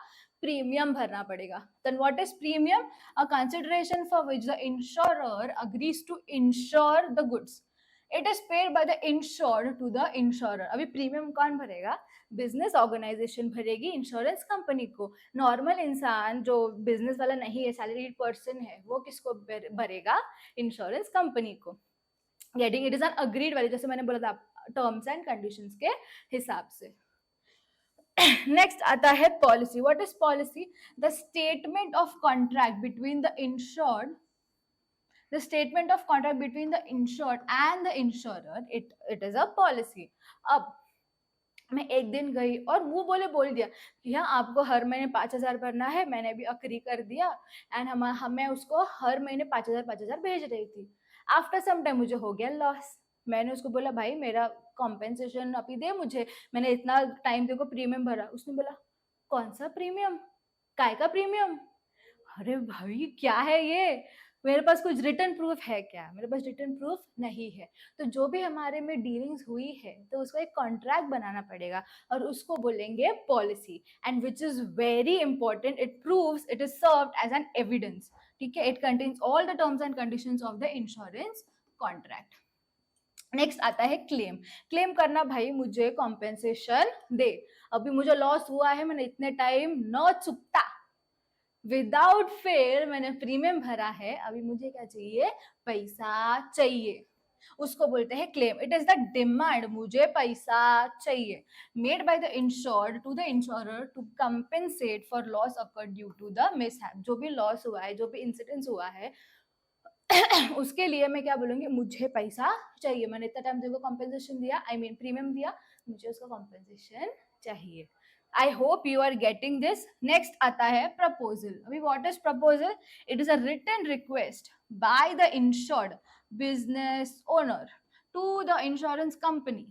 प्रीमियम भरना पड़ेगा। Then what is premium? A consideration for which the insurer agrees to insure the goods, it is paid by the insured to the insurer. अभी प्रीमियम कौन भरेगा? बिजनेस ऑर्गेनाइजेशन भरेगी इंश्योरेंस कंपनी को। नॉर्मल इंसान जो business वाला नहीं है, सैलरीड पर्सन है, वो किसको भरेगा? इंश्योरेंस कंपनी को। Getting? It is an agreed value, जैसे मैंने बोला था टर्म्स एंड कंडीशंस के हिसाब से। नेक्स्ट आता है policy. What is policy? The statement of contract between the insured, the statement of contract between the insured and the insurer, it is a policy. अब मैं एक दिन गई और मुंह बोले बोल दिया कि हाँ आपको हर महीने 5,000 भरना है, मैंने भी अग्री कर दिया एंड हमें उसको हर महीने 5,000 भेज रही थी। आफ्टर सम टाइम मुझे हो गया लॉस। मैंने उसको बोला भाई मेरा कॉम्पेंसेशन अभी दे मुझे, मैंने इतना टाइम देखो प्रीमियम भरा। उसने बोला कौन सा प्रीमियम, काय का प्रीमियम? अरे भाई क्या है ये, मेरे पास कुछ रिटर्न प्रूफ है क्या? मेरे पास रिटर्न प्रूफ नहीं है। तो जो भी हमारे में डीलिंग्स हुई है तो उसका एक कॉन्ट्रैक्ट बनाना पड़ेगा और उसको बोलेंगे policy, and which is very important, it proves, it is served as an evidence. ठीक है, it contains all the terms and conditions of the insurance contract. Next आता है क्लेम। क्लेम करना, भाई मुझे कॉम्पेंसेशन दे, अभी मुझे लॉस हुआ है, मैंने इतने टाइम न चुकता, विदाउट फेयर मैंने प्रीमियम भरा है, अभी मुझे क्या चाहिए, पैसा चाहिए, उसको बोलते हैं claim. It is the demand, मुझे पैसा चाहिए, made by the insured to the insurer to compensate for loss occurred due to the mishap. जो भी लॉस हुआ है, जो भी इंसिडेंस हुआ है उसके लिए मैं क्या बोलूंगी, मुझे पैसा चाहिए, मैंने इतना टाइम देखो कॉम्पेंसेशन दिया, आई मीन प्रीमियम दिया, मुझे उसका कॉम्पेंसेशन चाहिए। I hope you are getting this. Next आता है प्रपोजल। अभी what is proposal? It is a written request by the insured business owner to the insurance company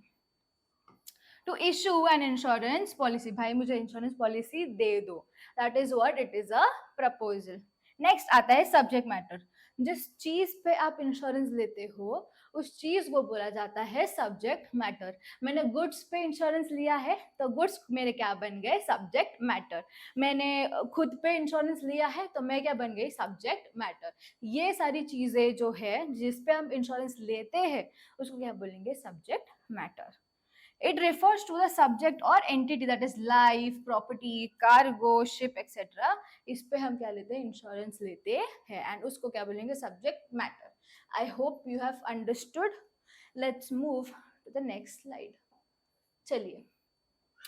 to issue an insurance policy. भाई मुझे insurance policy दे दो, that is what it is a proposal. Next आता है subject matter. जिस चीज पे आप इंश्योरेंस लेते हो उस चीज को बोला जाता है सब्जेक्ट मैटर। मैंने गुड्स पे इंश्योरेंस लिया है तो गुड्स मेरे क्या बन गए, सब्जेक्ट मैटर। मैंने खुद पे इंश्योरेंस लिया है तो मैं क्या बन गई, सब्जेक्ट मैटर। ये सारी चीजें जो है जिस पे हम इंश्योरेंस लेते हैं उसको क्या बोलेंगे, subject matter. It refers to the subject or entity that is life, property, cargo, ship, etc. इस पे हम क्या लेते हैं, इंश्योरेंस लेते हैं एंड उसको क्या बोलेंगे, subject matter. I hope you have understood. Let's move to the next slide. चलिए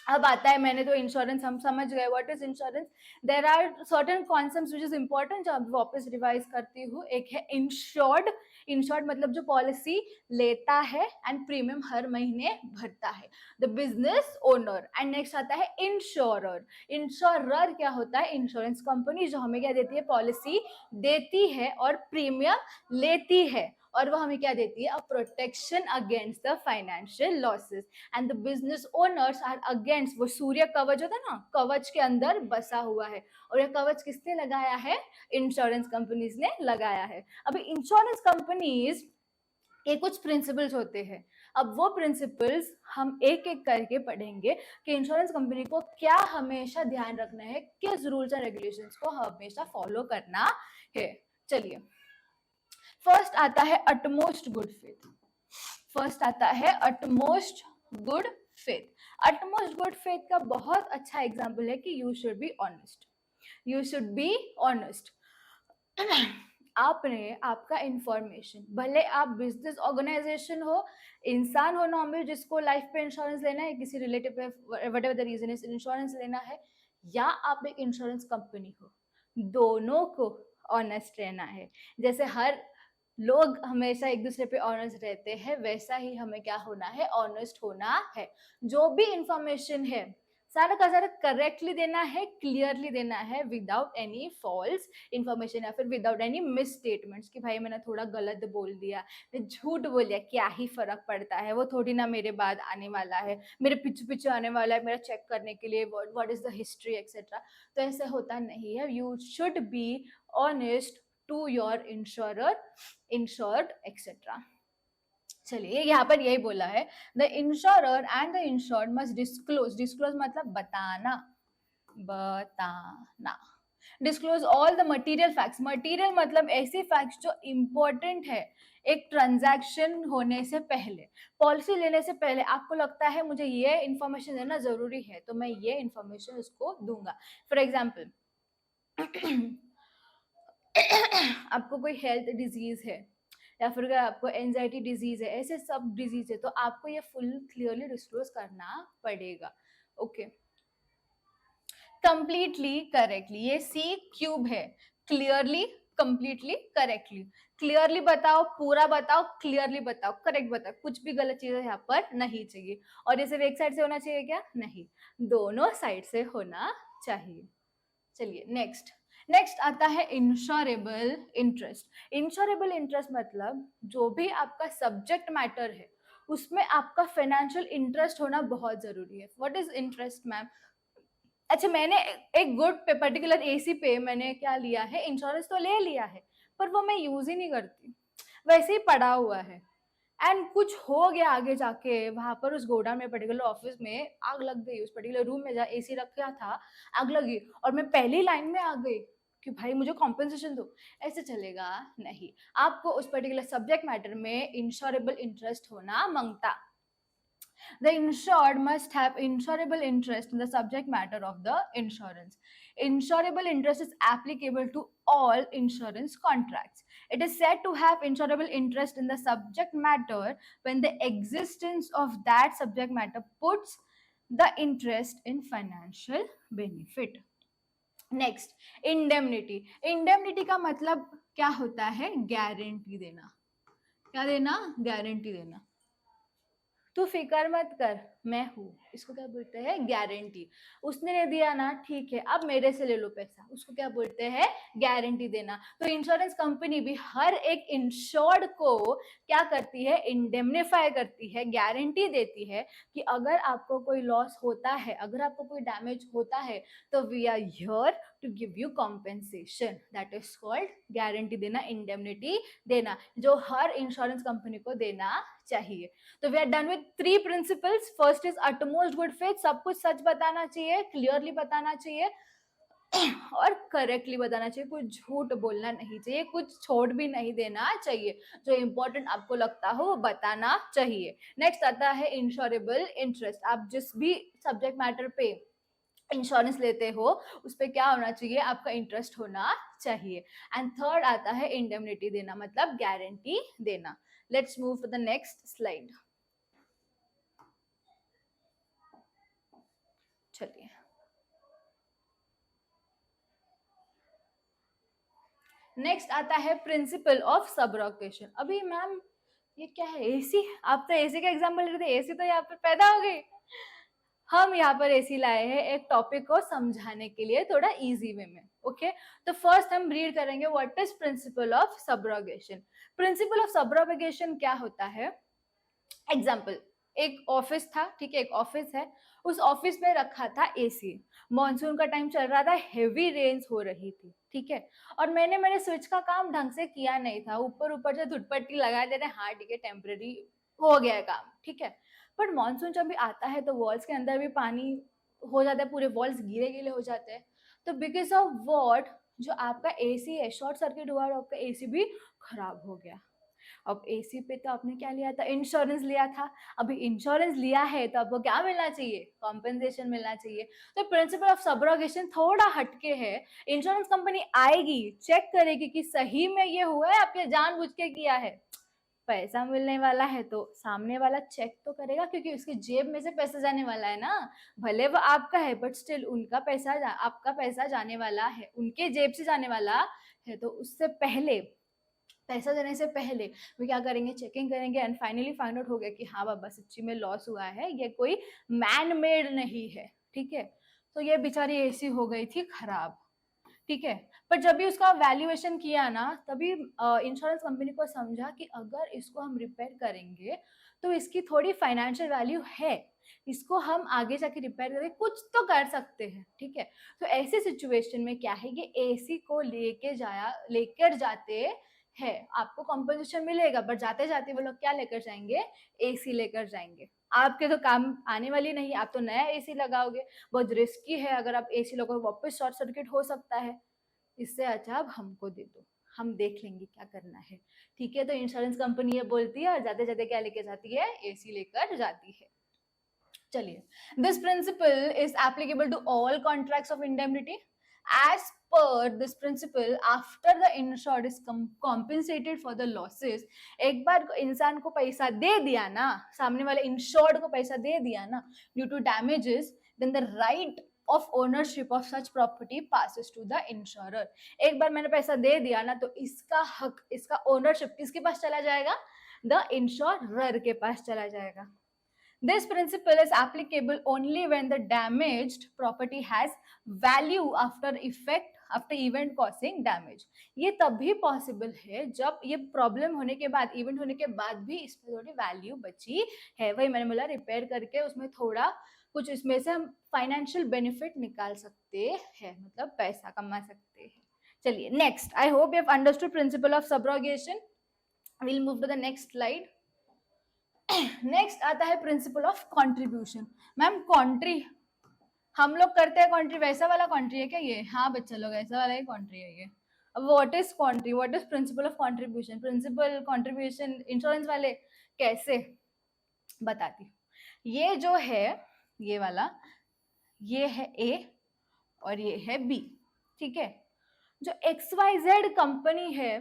अब आता है, मैंने तो इंश्योरेंस हम समझ गए, what is insurance. There are certain concepts which is important जो अब वापस रिवाइज करती हूँ। एक है इंश्योर्ड। इंश्योर्ड मतलब जो पॉलिसी लेता है एंड प्रीमियम हर महीने भरता है, the business owner. And next आता है इंश्योरर। इंश्योरर क्या होता है, इंश्योरेंस कंपनी जो हमें क्या देती है, पॉलिसी देती है और प्रीमियम लेती है, और वो हमें क्या देती है, a protection against the financial losses. And the business owners are against, वो सूर्य कवच होता है ना, कवच के अंदर बसा हुआ है, और ये कवच किसने लगाया है, इंश्योरेंस कंपनीज ने लगाया है। अभी इंश्योरेंस कंपनीज के कुछ प्रिंसिपल्स होते हैं। अब वो प्रिंसिपल्स हम एक एक करके पढ़ेंगे कि इंश्योरेंस कंपनी को क्या हमेशा ध्यान रखना है, किस रूल्स एंड रेगुलेशंस को हमेशा फॉलो करना है। चलिए फर्स्ट आता है अटमोस्ट गुड फेथ। फर्स्ट आता है utmost good faith. Utmost good faith का बहुत अच्छा एग्जांपल है कि you should be honest. You should be honest. आपने आपका इंफॉर्मेशन, भले आप बिजनेस ऑर्गेनाइजेशन हो, इंसान हो नॉर्मल जिसको लाइफ पे इंश्योरेंस लेना है, किसी रिलेटिव पे whatever the reason is insurance लेना है, या आप एक इंश्योरेंस कंपनी हो, दोनों को ऑनेस्ट रहना है। जैसे हर लोग हमेशा एक दूसरे पे ऑनेस्ट रहते हैं, वैसा ही हमें क्या होना है, ऑनेस्ट होना है। जो भी इंफॉर्मेशन है सारा का सारा करेक्टली देना है, क्लियरली देना है, विदाउट एनी फॉल्स इंफॉर्मेशन या फिर विदाउट एनी मिस स्टेटमेंट्स कि भाई मैंने थोड़ा गलत बोल दिया, मैं झूठ बोल दिया, क्या ही फर्क पड़ता है, वो थोड़ी ना मेरे बाद आने वाला है, मेरे पीछे पीछे आने वाला है मेरा चेक करने के लिए, what is the history etcetera. तो ऐसा होता नहीं है। You should be honest to your insurer, insured etcetera. चलिए यहाँ पर यही बोला है, the insurer and the insured must disclose. Disclose मतलब बताना, बताना। Disclose all the material facts. Material मतलब ऐसे फैक्ट्स जो इंपॉर्टेंट है एक ट्रांजैक्शन होने से पहले, पॉलिसी लेने से पहले आपको लगता है मुझे ये इंफॉर्मेशन देना जरूरी है तो मैं ये इंफॉर्मेशन उसको दूंगा। फॉर एग्जाम्पल आपको कोई हेल्थ डिजीज है या फिर अगर आपको एंजाइटी डिजीज है, ऐसे सब डिजीज है, तो आपको ये फुल क्लियरली डिस्क्लोज करना पड़ेगा। ओके, कंप्लीटली करेक्टली, ये सी क्यूब है, क्लियरली कंप्लीटली करेक्टली। क्लियरली बताओ, पूरा बताओ, क्लियरली बताओ, करेक्ट बताओ, कुछ भी गलत चीजें यहाँ पर नहीं चाहिए। और ये सिर्फ एक साइड से होना चाहिए क्या? नहीं, दोनों साइड से होना चाहिए। चलिए नेक्स्ट। नेक्स्ट आता है इंश्योरेबल इंटरेस्ट। इंश्योरेबल इंटरेस्ट मतलब जो भी आपका सब्जेक्ट मैटर है उसमें आपका फाइनेंशियल इंटरेस्ट होना बहुत जरूरी है। What is interest ma'am? अच्छा, मैंने एक गुड पे पर्टिकुलर एसी पे मैंने क्या लिया है, इंश्योरेंस तो ले लिया है, पर वो मैं यूज ही नहीं करती, वैसे ही पड़ा हुआ है। एंड कुछ हो गया आगे जाके, वहां पर उस गोडाउन में पर्टिकुलर ऑफिस में आग लग गई, उस पर्टिकुलर रूम में जहाँ एसी रखा था आग लगी, और मैं पहली लाइन में आ गई कि भाई मुझे कॉम्पेंसेशन दो। ऐसे चलेगा नहीं, आपको उस पर्टिकुलर सब्जेक्ट मैटर में इंश्योरेबल इंटरेस्ट होना मांगता। The insured must have insurable interest in the subject matter of the insurance. Insurable interest is applicable to all insurance contracts. It is said to have insurable interest in the subject matter when the existence of that subject matter puts the interest in financial benefit. Next, indemnity. Indemnity का मतलब क्या होता है? Guarantee देना। क्या देना? Guarantee देना। तू फिकर मत कर, मैं हूँ, इसको क्या बोलते हैं? गारंटी। उसने नहीं दिया ना, ठीक है, अब मेरे से ले लो पैसा, उसको क्या बोलते हैं? गारंटी देना। तो इंश्योरेंस कंपनी भी हर एक इंश्योर्ड को क्या करती है? इंडेमनिफाई करती है, गारंटी देती है कि अगर आपको कोई लॉस होता है, अगर आपको कोई डैमेज होता है, तो we are here to give you compensation. That is called guarantee देना, इंडेमनिटी देना, जो हर इंश्योरेंस कंपनी को देना चाहिए। तो we are done with 3 principles. First is utmost good faith, सब कुछ सच बताना चाहिए, क्लियरली बताना चाहिए और करेक्टली बताना चाहिए, कुछ झूठ बोलना नहीं चाहिए, कुछ छोड़ भी नहीं देना चाहिए, जो इंपॉर्टेंट आपको लगता हो वो बताना चाहिए। नेक्स्ट आता है इंश्योरेबल इंटरेस्ट। आप जिस भी सब्जेक्ट मैटर पे इंश्योरेंस लेते हो उस पर क्या होना चाहिए? आपका इंटरेस्ट होना चाहिए। एंड थर्ड आता है इंडेमनिटी देना, मतलब गारंटी देना। Let's move to the next slide. चलिए, नेक्स्ट आता है प्रिंसिपल ऑफ सबरोगेशन। अभी मैम ये क्या है? एसी? आप तो एसी का एग्जाम्पल ले रहे थे, एसी तो यहाँ पर पैदा हो गई। हम यहाँ पर एसी लाए हैं एक टॉपिक को समझाने के लिए थोड़ा इजी वे में। ओके, तो फर्स्ट हम रीड करेंगे what is principle of subrogation. Principal of subrogation क्या होता है? एग्जाम्पल, एक ऑफिस था, ठीक है, एक ऑफिस है, उस ऑफिस में रखा था एसी। मॉनसून का टाइम चल रहा था, हेवी रेन्स हो रही थी, ठीक है, और मैंने मेरे स्विच का काम ढंग से किया नहीं था, ऊपर ऊपर से धुटपट्टी लगा दे रहे, हाँ ठीक है, टेम्परेरी हो गया है काम, ठीक है। बट मॉनसून जब भी आता है तो वॉल्स के अंदर भी पानी हो जाता है, पूरे वॉल्स गीले गीले हो जाते हैं। तो बिकॉज ऑफ वॉट, जो आपका एसी है, शॉर्ट सर्किट हुआ और आपका एसी भी खराब हो गया। अब एसी पे तो आपने क्या लिया था? इंश्योरेंस लिया था। अभी इंश्योरेंस लिया है तो आपको क्या मिलना चाहिए? कॉम्पेंसेशन मिलना चाहिए। तो प्रिंसिपल ऑफ सबरोगेशन थोड़ा हटके है। इंश्योरेंस कंपनी आएगी, चेक करेगी कि सही में ये हुआ है, आपने जानबूझ के किया है। पैसा मिलने वाला है तो सामने वाला चेक तो करेगा, क्योंकि उसकी जेब में से पैसा जाने वाला है ना। भले वो आपका है बट स्टिल उनका पैसा आपका पैसा जाने वाला है, उनके जेब से जाने वाला है। तो उससे पहले, पैसा देने से पहले वो क्या करेंगे? चेकिंग करेंगे एंड फाइनली फाइंड आउट हो गया कि हाँ बाबा सच्ची में लॉस हुआ है, ये कोई मैन मेड नहीं है, ठीक है। तो ये बेचारी एसी हो गई थी खराब, ठीक है। पर जब भी उसका वैल्यूएशन किया ना, तभी इंश्योरेंस कंपनी को समझा कि अगर इसको हम रिपेयर करेंगे तो इसकी थोड़ी फाइनेंशियल वैल्यू है, इसको हम आगे जाके रिपेयर करके कुछ तो कर सकते हैं, ठीक है। तो ऐसे सिचुएशन में क्या है, ये एसी को लेकर जाते है, आपको कॉम्पोजिशन मिलेगा, बट जाते जाते वो लोग क्या लेकर जाएंगे? एसी लेकर जाएंगे। आपके तो काम आने वाली नहीं, आप तो नया एसी लगाओगे, बहुत रिस्की है, अगर आप एसी लगाओगे वापस शॉर्ट सर्किट हो सकता है। इससे अच्छा आप हमको दे दो, हम देख लेंगे क्या करना है, ठीक है। तो इंश्योरेंस कंपनी ये बोलती है और जाते जाते क्या लेके जाती है? एसी लेकर जाती है। चलिए, this principle is applicable to all contracts of indemnity. As per this principle, after the insured is compensated for the losses, एक बार इंसान को पैसा दे दिया ना, सामने वाले इंश्योर्ड को पैसा दे दिया ना, due to damages, then the right of ownership of such property passes to the insurer. एक बार मैंने पैसा दे दिया ना, तो इसका हक, इसका ओनरशिप किसके पास चला जाएगा? द इंश्योरर के पास चला जाएगा. This principle is applicable only when the damaged property has value after event causing damage. ये तभी पॉसिबल है जब ये प्रॉब्लम होने के बाद, इवेंट होने के बाद भी इसमें थोड़ी वैल्यू बची है. वही मैंने बोला, रिपेयर करके उसमें थोड़ा कुछ इसमें से हम फाइनेंशियल बेनिफिट निकाल सकते हैं, मतलब पैसा कमा सकते हैं. चलिए next, I hope you have understood principle of subrogation. Will move to the next slide. Next आता है प्रिंसिपल ऑफ कॉन्ट्रीब्यूशन. मैम कॉन्ट्री हम लोग करते हैं, कॉन्ट्री वैसा वाला कॉन्ट्री है क्या ये? हाँ बच्चा लोग, ऐसा वाला ही कॉन्ट्री है ये. अब व्हाट इज कॉन्ट्री, what is principle of contribution? Principle contribution insurance वाले कैसे, बताती हूँ. ये जो है, ये वाला, ये है ए और ये है बी, ठीक है. जो XYZ कंपनी है,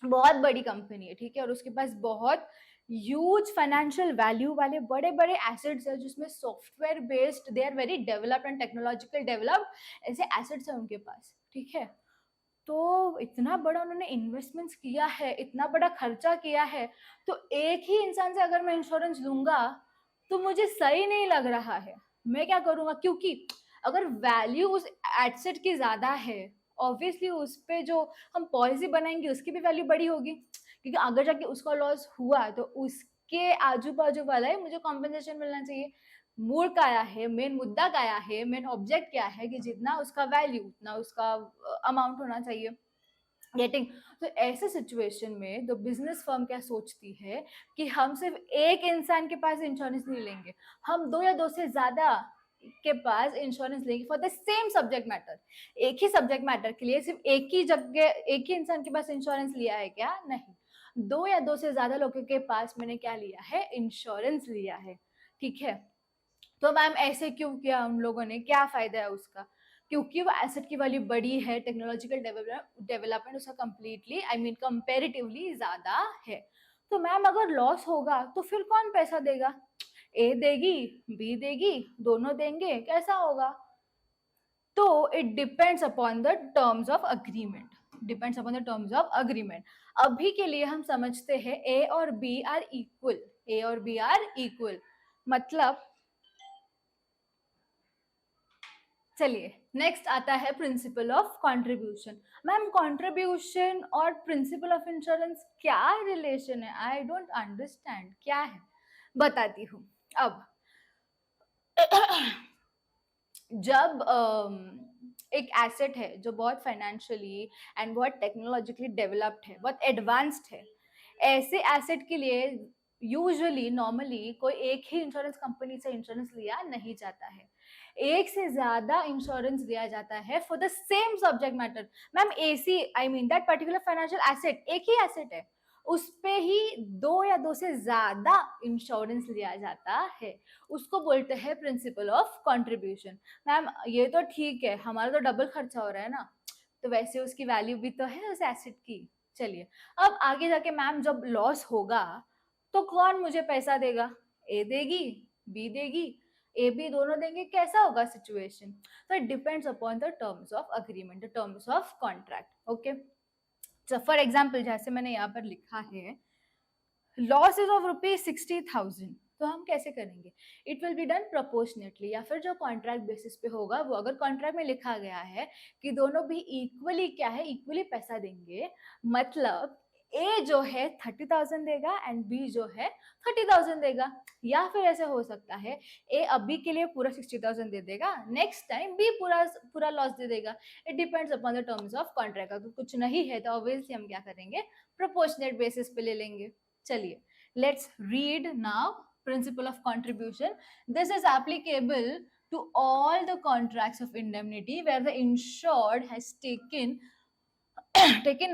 बहुत बड़ी कंपनी है, ठीक है, और उसके पास बहुत ह्यूज फाइनेंशियल वैल्यू वाले बड़े बड़े एसेट्स है, जिसमें software based, they are very developed and technological developed ऐसे एसेट्स है उनके पास, ठीक है. तो इतना बड़ा उन्होंने इन्वेस्टमेंट्स किया है, इतना बड़ा खर्चा किया है, तो एक ही इंसान से अगर मैं इंश्योरेंस लूंगा तो मुझे सही नहीं लग रहा है. मैं क्या करूंगा, क्योंकि अगर वैल्यू उस एसेट की ज्यादा है, ऑब्वियसली उस पे जो हम पॉलिसी बनाएंगे उसकी भी वैल्यू बड़ी होगी, क्योंकि अगर जाके उसका लॉस हुआ तो उसके आजू बाजू वाला है मुझे कॉम्पेंसेशन मिलना चाहिए. मूल क्या है, मेन मुद्दा क्या है, मेन ऑब्जेक्ट क्या है, कि जितना उसका वैल्यू उतना उसका अमाउंट होना चाहिए. गेटिंग. तो ऐसे सिचुएशन में तो बिजनेस फर्म क्या सोचती है कि हम सिर्फ एक इंसान के पास इंश्योरेंस नहीं लेंगे, हम 2 या 2 से ज्यादा के पास इंश्योरेंस लेंगे for the same subject matter. एक ही सब्जेक्ट मैटर के लिए सिर्फ एक ही जगह एक ही इंसान के पास इंश्योरेंस लिया है क्या? नहीं, 2 या 2 से ज्यादा लोगों के पास मैंने क्या लिया है? इंश्योरेंस लिया है, ठीक है. तो मैम ऐसे क्यों किया उन लोगों ने, क्या फायदा है उसका? क्योंकि वो एसेट की वैल्यू बड़ी है, टेक्नोलॉजिकल डेवलपमेंट उसका कंप्लीटली, आई मीन कंपेरेटिवली ज्यादा है. तो मैम अगर लॉस होगा तो फिर कौन पैसा देगा? ए देगी, बी देगी, दोनों देंगे, कैसा होगा? तो it depends upon the terms of agreement, depends upon the terms of agreement. अभी के लिए हम समझते हैं ए और बी आर इक्वल, ए और बी आर इक्वल, मतलब चलिए नेक्स्ट आता है principle of contribution. Ma'am contribution और प्रिंसिपल ऑफ इंश्योरेंस क्या रिलेशन है? आई डोंट अंडरस्टैंड, क्या है, बताती हूँ. अब जब एक एसेट है जो बहुत फाइनेंशियली एंड बहुत टेक्नोलॉजिकली डेवलप्ड है, बहुत एडवांस्ड है, ऐसे एसेट के लिए यूजुअली नॉर्मली कोई एक ही इंश्योरेंस कंपनी से इंश्योरेंस लिया नहीं जाता है, एक से ज्यादा इंश्योरेंस दिया जाता है for the same subject matter. Ma'am AC, I mean that particular financial asset, एक ही एसेट है, उस पे ही 2 या 2 से ज्यादा इंश्योरेंस लिया जाता है, उसको बोलते हैं प्रिंसिपल ऑफ कंट्रीब्यूशन. मैम ये तो ठीक है, हमारा तो डबल खर्चा हो रहा है ना, तो वैसे उसकी वैल्यू भी तो है उस एसेट की. चलिए अब आगे जाके मैम जब लॉस होगा तो कौन मुझे पैसा देगा? ए देगी, बी देगी, ए बी दोनों देंगे, कैसा होगा सिचुएशन? तो it depends upon the terms of agreement, the terms of contract. Okay, so for example जैसे मैंने यहाँ पर लिखा है लॉस इज ऑफ ₹60,000, तो हम कैसे करेंगे? It will be done proportionately, या फिर जो कॉन्ट्रैक्ट बेसिस पे होगा वो, अगर कॉन्ट्रैक्ट में लिखा गया है कि दोनों भी इक्वली क्या है, इक्वली पैसा देंगे, मतलब ए जो है 30,000 देगा एंड बी जो है 30,000 देगा. या फिर ऐसे हो सकता है ए अभी के लिए पूरा 60,000 दे देगा, नेक्स्ट टाइम बी पूरा लॉस दे देगा. It depends upon the terms of contract. अगर कुछ नहीं है तो ऑब्वियसली हम क्या करेंगे? प्रोपोर्शनेट बेसिस पे ले लेंगे. चलिए let's read now principle of contribution. This is applicable to all the contracts of indemnity where the insured has taken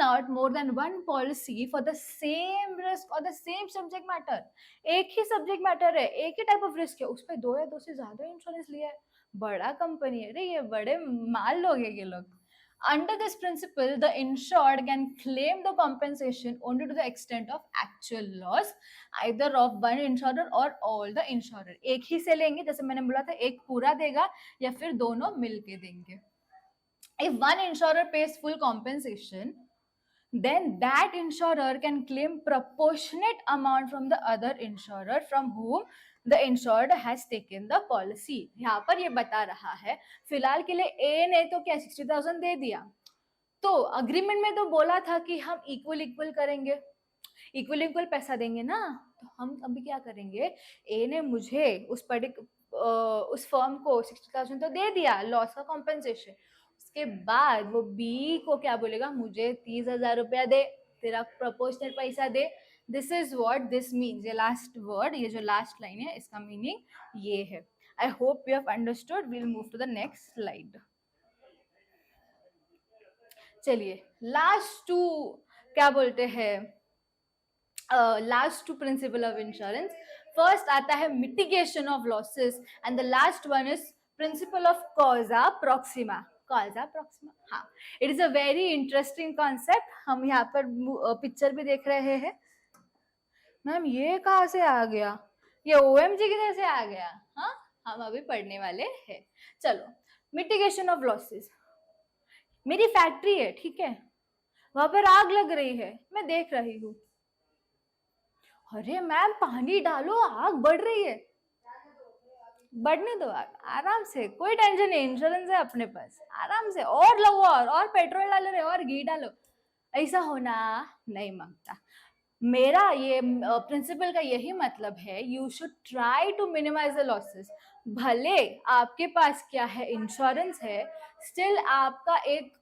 out more than one policy for the same risk or the same subject matter. एक ही subject matter है, एक ही type of risk है, उस पर 2 या 2 से ज्यादा insurance लिया है. बड़ा कंपनी है रे ये, बड़े माल लोग है ये लोग. Under this principle, the insured can claim the compensation only to the extent of actual loss, either of one insurer or all the insurer. एक ही से लेंगे, जैसे मैंने बोला था, एक पूरा देगा या फिर दोनों मिलके देंगे. If one insurer pays full compensation, then that insurer can claim proportionate amount from the other insurer from whom the insured has taken the policy. यहाँ पर ये बता रहा है, फिलहाल के लिए ए ने तो क्या 60,000 दे दिया, तो अग्रीमेंट में तो बोला था कि हम इक्वल करेंगे, इक्वल पैसा देंगे ना. तो हम अभी क्या करेंगे, ए ने मुझे उस फर्म को 60,000 तो दे दिया लॉस का कॉम्पेंसेशन. उसके बाद वो बी को क्या बोलेगा, मुझे 30,000 रुपया दे, तेरा प्रोपोर्शनल पैसा दे. This is what this means. ये लास्ट वर्ड, ये जो लास्ट लाइन है, इसका मीनिंग ये है. I hope you have understood. We will move to the next slide. चलिए, लास्ट टू क्या बोलते हैं, last two principle of insurance. First आता है mitigation of losses and the last one is principle of causa proxima. Causa proxima, हाँ, it is a very interesting concept. हम यहाँ पर पिक्चर भी देख रहे हैं. मैम ये कहाँ से आ गया, ये ओएमजी किधर से आ गया? हाँ, हम अभी पढ़ने वाले हैं. चलो, मिटिगेशन ऑफ लॉसेस. मेरी फैक्ट्री है, ठीक है, वहां पर आग लग रही है, मैं देख रही हूँ. अरे मैम पानी डालो, आग बढ़ रही है. बढ़ने दो आग, आराम से, कोई टेंशन नहीं, इंश्योरेंस है अपने पास, आराम से, और लो, और पेट्रोल डालो रे, और घी डालो. ऐसा होना नहीं मांगता. मेरा ये प्रिंसिपल का यही मतलब है, you should try to minimise the losses. भले आपके पास क्या है, इंश्योरेंस है, स्टिल आपका एक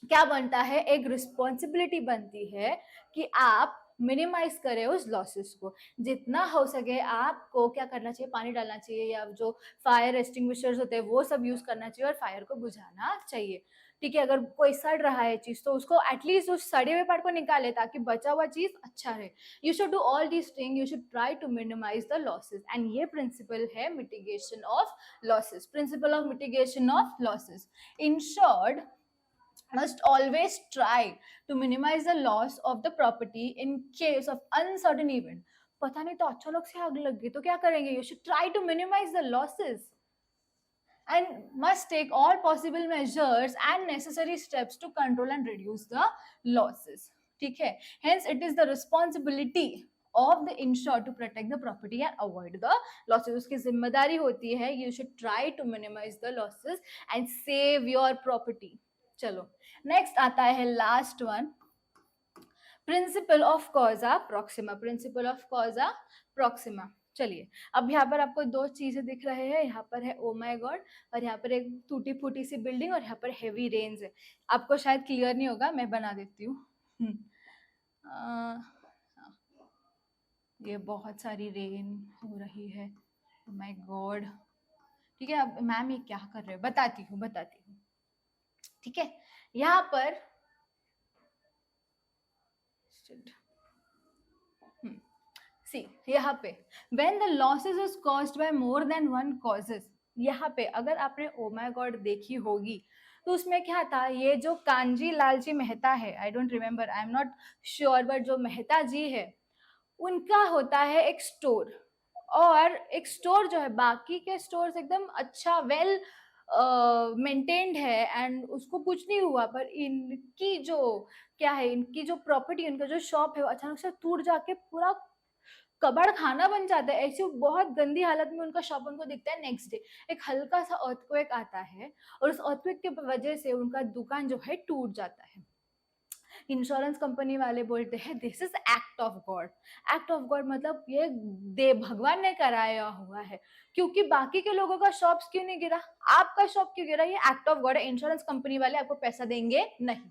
क्या बनता है, एक रिस्पॉन्सिबिलिटी बनती है कि आप मिनिमाइज करें उस लॉसेस को. जितना हो सके आपको क्या करना चाहिए, पानी डालना चाहिए, या जो फायर एक्सटिंग्विशर्स होते हैं वो सब यूज करना चाहिए, और फायर को बुझाना चाहिए. ठीक है, अगर कोई सड़ रहा है चीज, तो उसको एटलीस्ट उस सड़े हुए पार्ट को निकाले ताकि बचा हुआ चीज अच्छा रहे. You should do all these thing, you should try to minimise the losses. And ये प्रिंसिपल है mitigation of losses. Principle of mitigation of losses. Insured must always try to minimize the loss of the property in case of uncertain event. पता नहीं तो अचानक से आग लग गई तो क्या करेंगे? You should try to minimize the losses and must take all possible measures and necessary steps to control and reduce the losses. ठीक है, hence it is the responsibility of the insured to protect the property and avoid the losses. उसकी जिम्मेदारी होती है, you should try to minimize the losses and save your property. चलो, next आता है last one, principal of causa Proxima. Principal of causa Proxima. चलिए, अब यहाँ पर आपको दो चीजें दिख रहे हैं. यहाँ पर है ओ माय गॉड, और यहाँ पर एक टूटी फूटी सी बिल्डिंग, और यहाँ पर हेवी रेन्स है. आपको शायद क्लियर नहीं होगा, मैं बना देती हूँ. ये बहुत सारी रेन हो रही है. Oh my God. ठीक है, अब मैम ये क्या कर रहे हैं, बताती हूँ. ठीक है, यहाँ पर सी, यहाँ पे when the losses is caused by more than one causes. यहाँ पे अगर आपने ओ माय गॉड देखी होगी तो उसमें क्या था, ये जो कांजी लालजी मेहता है, I don't remember, I am not sure, but जो मेहता जी है उनका होता है एक स्टोर. और एक स्टोर जो है, बाकी के स्टोर एकदम अच्छा वेल मेंटेन्ड है एंड उसको कुछ नहीं हुआ, पर इनकी जो क्या है, इनकी जो प्रॉपर्टी, उनका जो शॉप है, वो अचानक से टूट जाके पूरा कबाड़ खाना बन जाता है. ऐसी बहुत गंदी हालत में उनका शॉप उनको दिखता है. नेक्स्ट डे एक हल्का सा अर्थक्वेक आता है, और उस अर्थक्वेक की वजह से उनका दुकान जो है टूट जाता है. इंश्योरेंस कंपनी वाले बोलते हैं this is act of God. Act of God मतलब ये दे भगवान ने कराया हुआ है, क्योंकि बाकी के लोगों का शॉप क्यों नहीं गिरा, आपका शॉप क्यों गिरा, ये एक्ट ऑफ गॉड है. इंश्योरेंस कंपनी वाले आपको पैसा देंगे नहीं.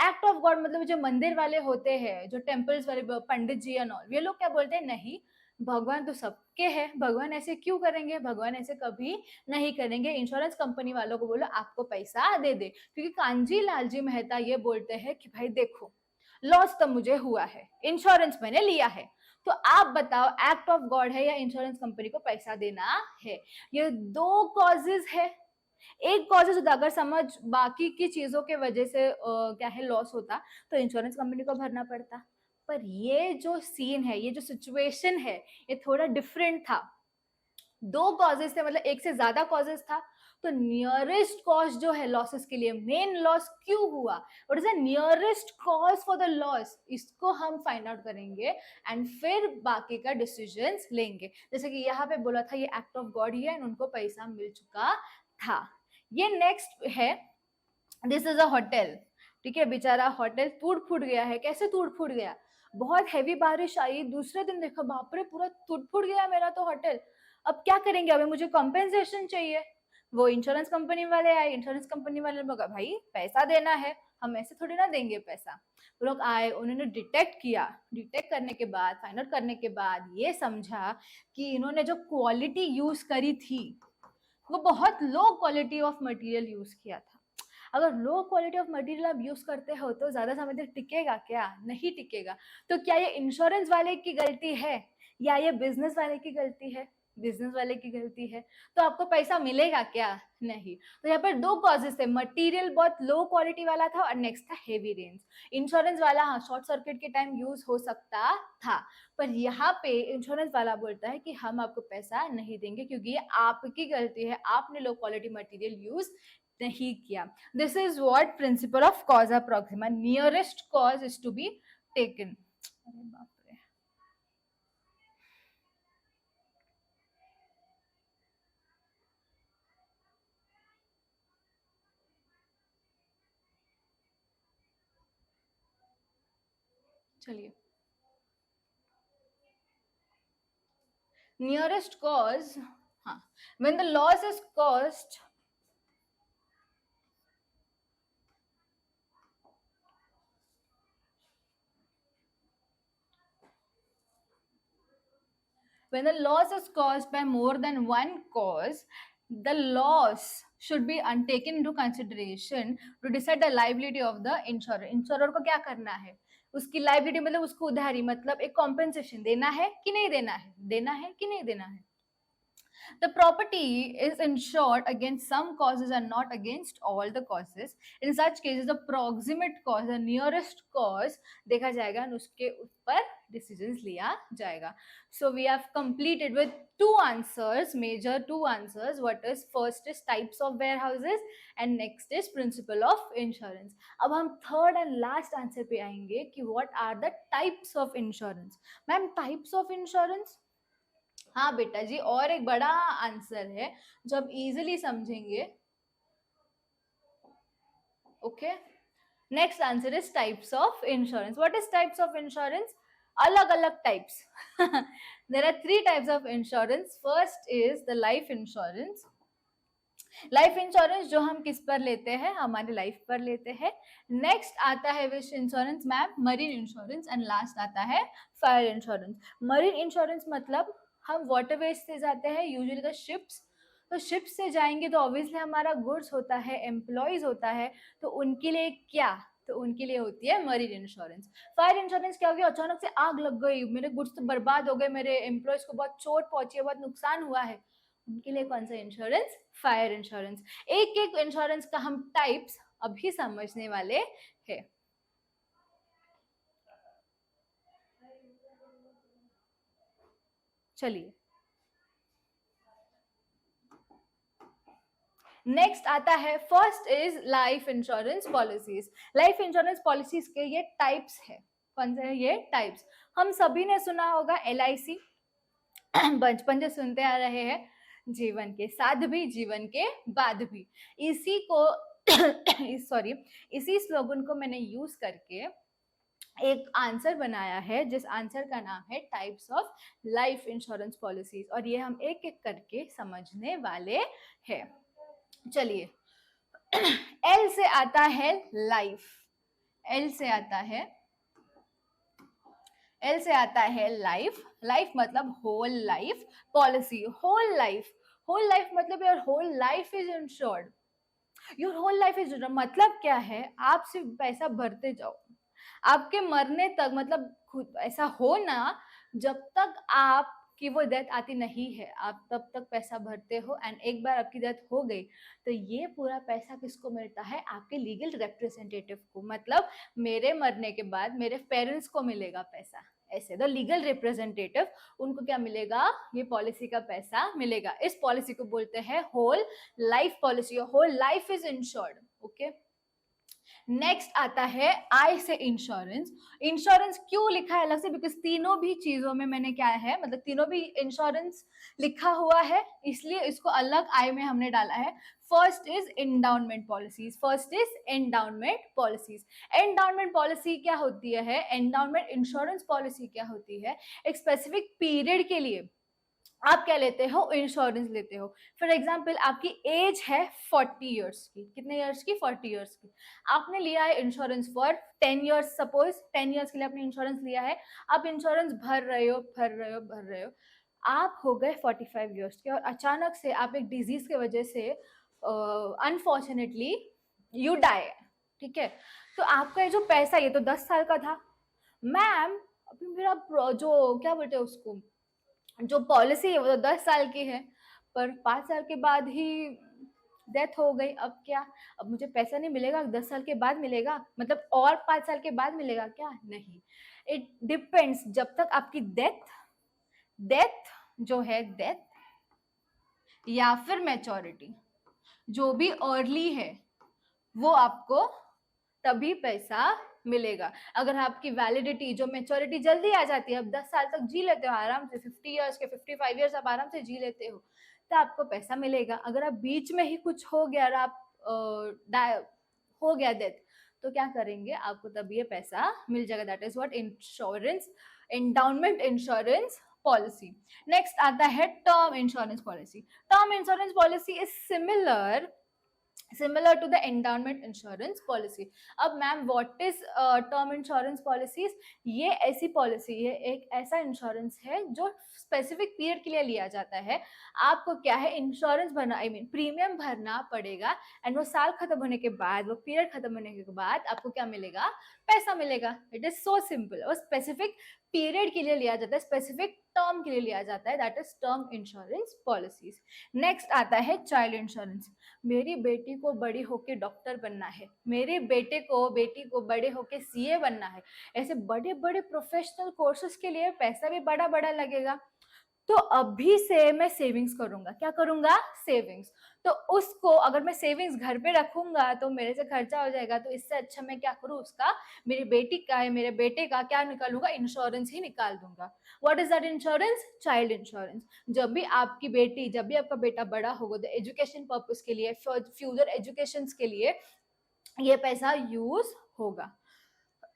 एक्ट ऑफ गॉड मतलब जो मंदिर वाले होते हैं, जो टेम्पल्स वाले पंडित जी एंड ऑल, ये लोग क्या बोलते हैं, नहीं भगवान तो सबके हैं, भगवान ऐसे क्यों करेंगे, भगवान ऐसे कभी नहीं करेंगे. इंश्योरेंस कंपनी वालों को बोलो आपको पैसा दे दे, क्योंकि कांजी लालजी मेहता ये बोलते हैं कि भाई देखो, लॉस तो मुझे हुआ है, इंश्योरेंस मैंने लिया है, तो आप बताओ एक्ट ऑफ गॉड है या इंश्योरेंस कंपनी को पैसा देना है. ये दो कॉजेज है. एक कॉजेज होता, अगर समझ बाकी की चीजों के वजह से क्या है लॉस होता तो इंश्योरेंस कंपनी को भरना पड़ता। पर ये जो सीन है, ये जो सिचुएशन है, ये थोड़ा डिफरेंट था। दो कॉजेज थे, मतलब एक से ज्यादा कॉजेज था, तो नियरेस्ट कॉज जो है लॉसेस के लिए, मेन लॉस क्यों हुआ, what is the nearest cause for the loss, इसको हम फाइंड आउट करेंगे एंड फिर बाकी का डिसीजंस लेंगे। जैसे कि यहाँ पे बोला था ये एक्ट ऑफ गॉड ही है एंड उनको पैसा मिल चुका था। ये नेक्स्ट है, दिस इज अ होटल। ठीक है, बेचारा होटल टूट फूट गया है। कैसे टूट फूट गया, बहुत हैवी बारिश आई, दूसरे दिन देखो बाप रे पूरा टूट फूट गया मेरा तो होटल। अब क्या करेंगे, अभी मुझे कॉम्पेंसेशन चाहिए। वो इंश्योरेंस कंपनी वाले आए, इंश्योरेंस कंपनी वाले ने बोला भाई पैसा देना है, हम ऐसे थोड़ी ना देंगे पैसा। वो लोग आए, उन्होंने डिटेक्ट किया, डिटेक्ट करने के बाद, फाइंड आउट करने के बाद ये समझा कि इन्होंने जो क्वालिटी यूज करी थी वो बहुत low quality of material use किया था। अगर लो क्वालिटी ऑफ मटेरियल आप यूज करते हो तो ज्यादा समय तक टिकेगा क्या, नहीं टिकेगा। तो क्या ये इंश्योरेंस वाले की गलती है या ये बिजनेस वाले की गलती है, बिजनेस वाले की गलती है। तो आपको पैसा मिलेगा क्या, नहीं। तो यहाँ पर दो कॉजेस थे, मटेरियल बहुत लो क्वालिटी वाला था और नेक्स्ट था हेवी रेन्स। इंश्योरेंस वाला हाँ शॉर्ट सर्किट के टाइम यूज हो सकता था, पर यहाँ पे इंश्योरेंस वाला बोलता है कि हम आपको पैसा नहीं देंगे क्योंकि ये आपकी गलती है, आपने लो क्वालिटी मटेरियल यूज नहीं किया। This is what principle of causa proxima, nearest cause is to be taken. अरे बाप रे, चलिए nearest cause, हाँ, when the loss is caused, when the loss is caused by more than one cause, the loss should be taken into consideration to decide the liability of the insurer. Insurer को क्या करना है, उसकी liability मतलब उसको उधारी, मतलब एक कॉम्पेंसेशन देना है कि नहीं देना है, देना है कि नहीं देना है। The property is insured against some causes and not against all the causes. In such cases, the proximate cause, the nearest cause देखा जाएगा और उसके ऊपर decisions लिया जाएगा. So we have completed with two answers, major two answers. What is first is types of warehouses and next is principle of insurance. अब हम third and last answer पे आएंगे कि what are the types of insurance. Ma'am, types of insurance? हाँ बेटा जी, और एक बड़ा आंसर है जो आप इजीली समझेंगे। Okay, next answer is types of insurance. What is types of insurance? अलग अलग types. There are three types of insurance. First is the life insurance. Life insurance जो हम किस पर लेते हैं, हमारे लाइफ पर लेते हैं। नेक्स्ट आता है which insurance ma'am? Marine insurance. And last आता है फायर इंश्योरेंस। मरीन इंश्योरेंस मतलब हम वाटरवेज से जाते हैं, यूजुअली द शिप्स। तो शिप्स से जाएंगे तो ऑब्वियसली हमारा गुड्स होता है, एम्प्लॉयज होता है, तो उनके लिए क्या, तो उनके लिए होती है मरीन इंश्योरेंस। फायर इंश्योरेंस क्या हो गया, अचानक से आग लग गई, मेरे गुड्स तो बर्बाद हो गए, मेरे एम्प्लॉयज को बहुत चोट पहुंची है, बहुत नुकसान हुआ है, उनके लिए कौन सा इंश्योरेंस? Fire insurance. एक एक इंश्योरेंस का हम टाइप्स अभी समझने वाले हैं। चलिए, नेक्स्ट आता है, first is life insurance policies. Life insurance policies के ये टाइप्स है। कौन से है ये टाइप्स? हम सभी ने सुना होगा LIC, बचपन से सुनते आ रहे हैं, जीवन के साथ भी जीवन के बाद भी। इसी को सॉरी, इसी स्लोगन को मैंने यूज करके एक आंसर बनाया है, जिस आंसर का नाम है types of life insurance policies, और ये हम एक एक करके समझने वाले हैं। चलिए, L से आता है लाइफ। L से आता है, L से आता है लाइफ। लाइफ मतलब whole life policy. Whole life, whole life मतलब your whole life is insured. Your whole life is insured मतलब क्या है, आप सिर्फ पैसा भरते जाओ आपके मरने तक, मतलब खुद ऐसा हो ना, जब तक आप कि वो डेथ आती नहीं है, आप तब तक पैसा भरते हो एंड एक बार आपकी डेथ हो गई तो ये पूरा पैसा किसको मिलता है? आपके लीगल रिप्रेजेंटेटिव को। मतलब मेरे मरने के बाद मेरे पेरेंट्स को मिलेगा पैसा। ऐसे द लीगल रिप्रेजेंटेटिव, उनको क्या मिलेगा? ये पॉलिसी का पैसा मिलेगा। इस पॉलिसी को बोलते हैं whole life policy. Whole life is insured. Okay, next आता है आई से इंश्योरेंस। इंश्योरेंस क्यों लिखा है अलग से? बिकॉज तीनों भी चीजों में मैंने क्या है, मतलब तीनों भी इंश्योरेंस लिखा हुआ है, इसलिए इसको अलग आई में हमने डाला है। First is endowment policies. First is endowment policies. Endowment policy क्या होती है? एंडाउनमेंट इंश्योरेंस पॉलिसी क्या होती है? एक स्पेसिफिक पीरियड के लिए आप क्या लेते हो? इंश्योरेंस लेते हो। फॉर एग्जाम्पल आपकी एज है 40 ईयर्स की। कितने ईयर्स की? 40 ईयर्स की। आपने लिया है insurance for 10 years. Suppose 10 years के लिए आपने इंश्योरेंस लिया है। आप इंश्योरेंस भर रहे हो, भर रहे हो, भर रहे हो। आप हो गए 45 ईयर्स के और अचानक से आप एक डिजीज की वजह से अनफॉर्चुनेटली यू डाई। ठीक है, तो आपका ये जो पैसा, ये तो 10 साल का था मैम। अभी मेरा जो क्या बोलते हैं उसको, जो पॉलिसी है वो तो 10 साल की है, पर 5 साल के बाद ही डेथ हो गई। अब क्या? अब मुझे पैसा नहीं मिलेगा? 10 साल के बाद मिलेगा? मतलब और 5 साल के बाद मिलेगा क्या? नहीं, इट डिपेंड्स। जब तक आपकी डेथ डेथ जो है, डेथ या फिर मैच्योरिटी, जो भी अर्ली है वो आपको तभी पैसा मिलेगा। अगर आपकी वैलिडिटी, जो मैच्योरिटी जल्दी आ जाती है, अब 10 साल तक जी लेते हो आराम से, 50 ईयर्स के 55 ईयर्स आप आराम से जी लेते हो, तो आपको पैसा मिलेगा। अगर आप बीच में ही कुछ हो गया और आप हो गया डेथ, तो क्या करेंगे? आपको तब ये पैसा मिल जाएगा। That is what insurance, endowment insurance policy. Next आता है term insurance policy. Term insurance policy is similar to the endowment insurance policy. अब ma'am what is term insurance policies? ये ऐसी पॉलिसी है, एक ऐसा इंश्योरेंस है जो स्पेसिफिक पीरियड के लिए लिया जाता है। आपको क्या है? इंश्योरेंस भरना, आई मीन प्रीमियम भरना पड़ेगा एंड वो साल खत्म होने के बाद, वो पीरियड खत्म होने के बाद आपको क्या मिलेगा? पैसा मिलेगा। It is so simple. और स्पेसिफिक पीरियड के लिए लिया जाता है, स्पेसिफिक टर्म के लिए लिया जाता है, that is term insurance policies. Next आता है चाइल्ड इंश्योरेंस। मेरी बेटी को बड़ी होके डॉक्टर बनना है, मेरे बेटे को, बेटी को बड़े होके सीए बनना है। ऐसे बड़े बड़े प्रोफेशनल कोर्सेज के लिए पैसा भी बड़ा बड़ा लगेगा। तो अभी से मैं सेविंग्स करूंगा। क्या करूंगा? सेविंग्स। तो उसको अगर मैं सेविंग्स घर पे रखूंगा तो मेरे से खर्चा हो जाएगा। तो इससे अच्छा मैं क्या करूं? उसका, मेरी बेटी का है, मेरे बेटे का क्या निकालूंगा? इंश्योरेंस ही निकाल दूंगा। What is that insurance? Child insurance. जब भी आपकी बेटी, जब भी आपका बेटा बड़ा होगा, तो एजुकेशन पर्पज के लिए, फ्यूचर एजुकेशन के लिए ये पैसा यूज होगा।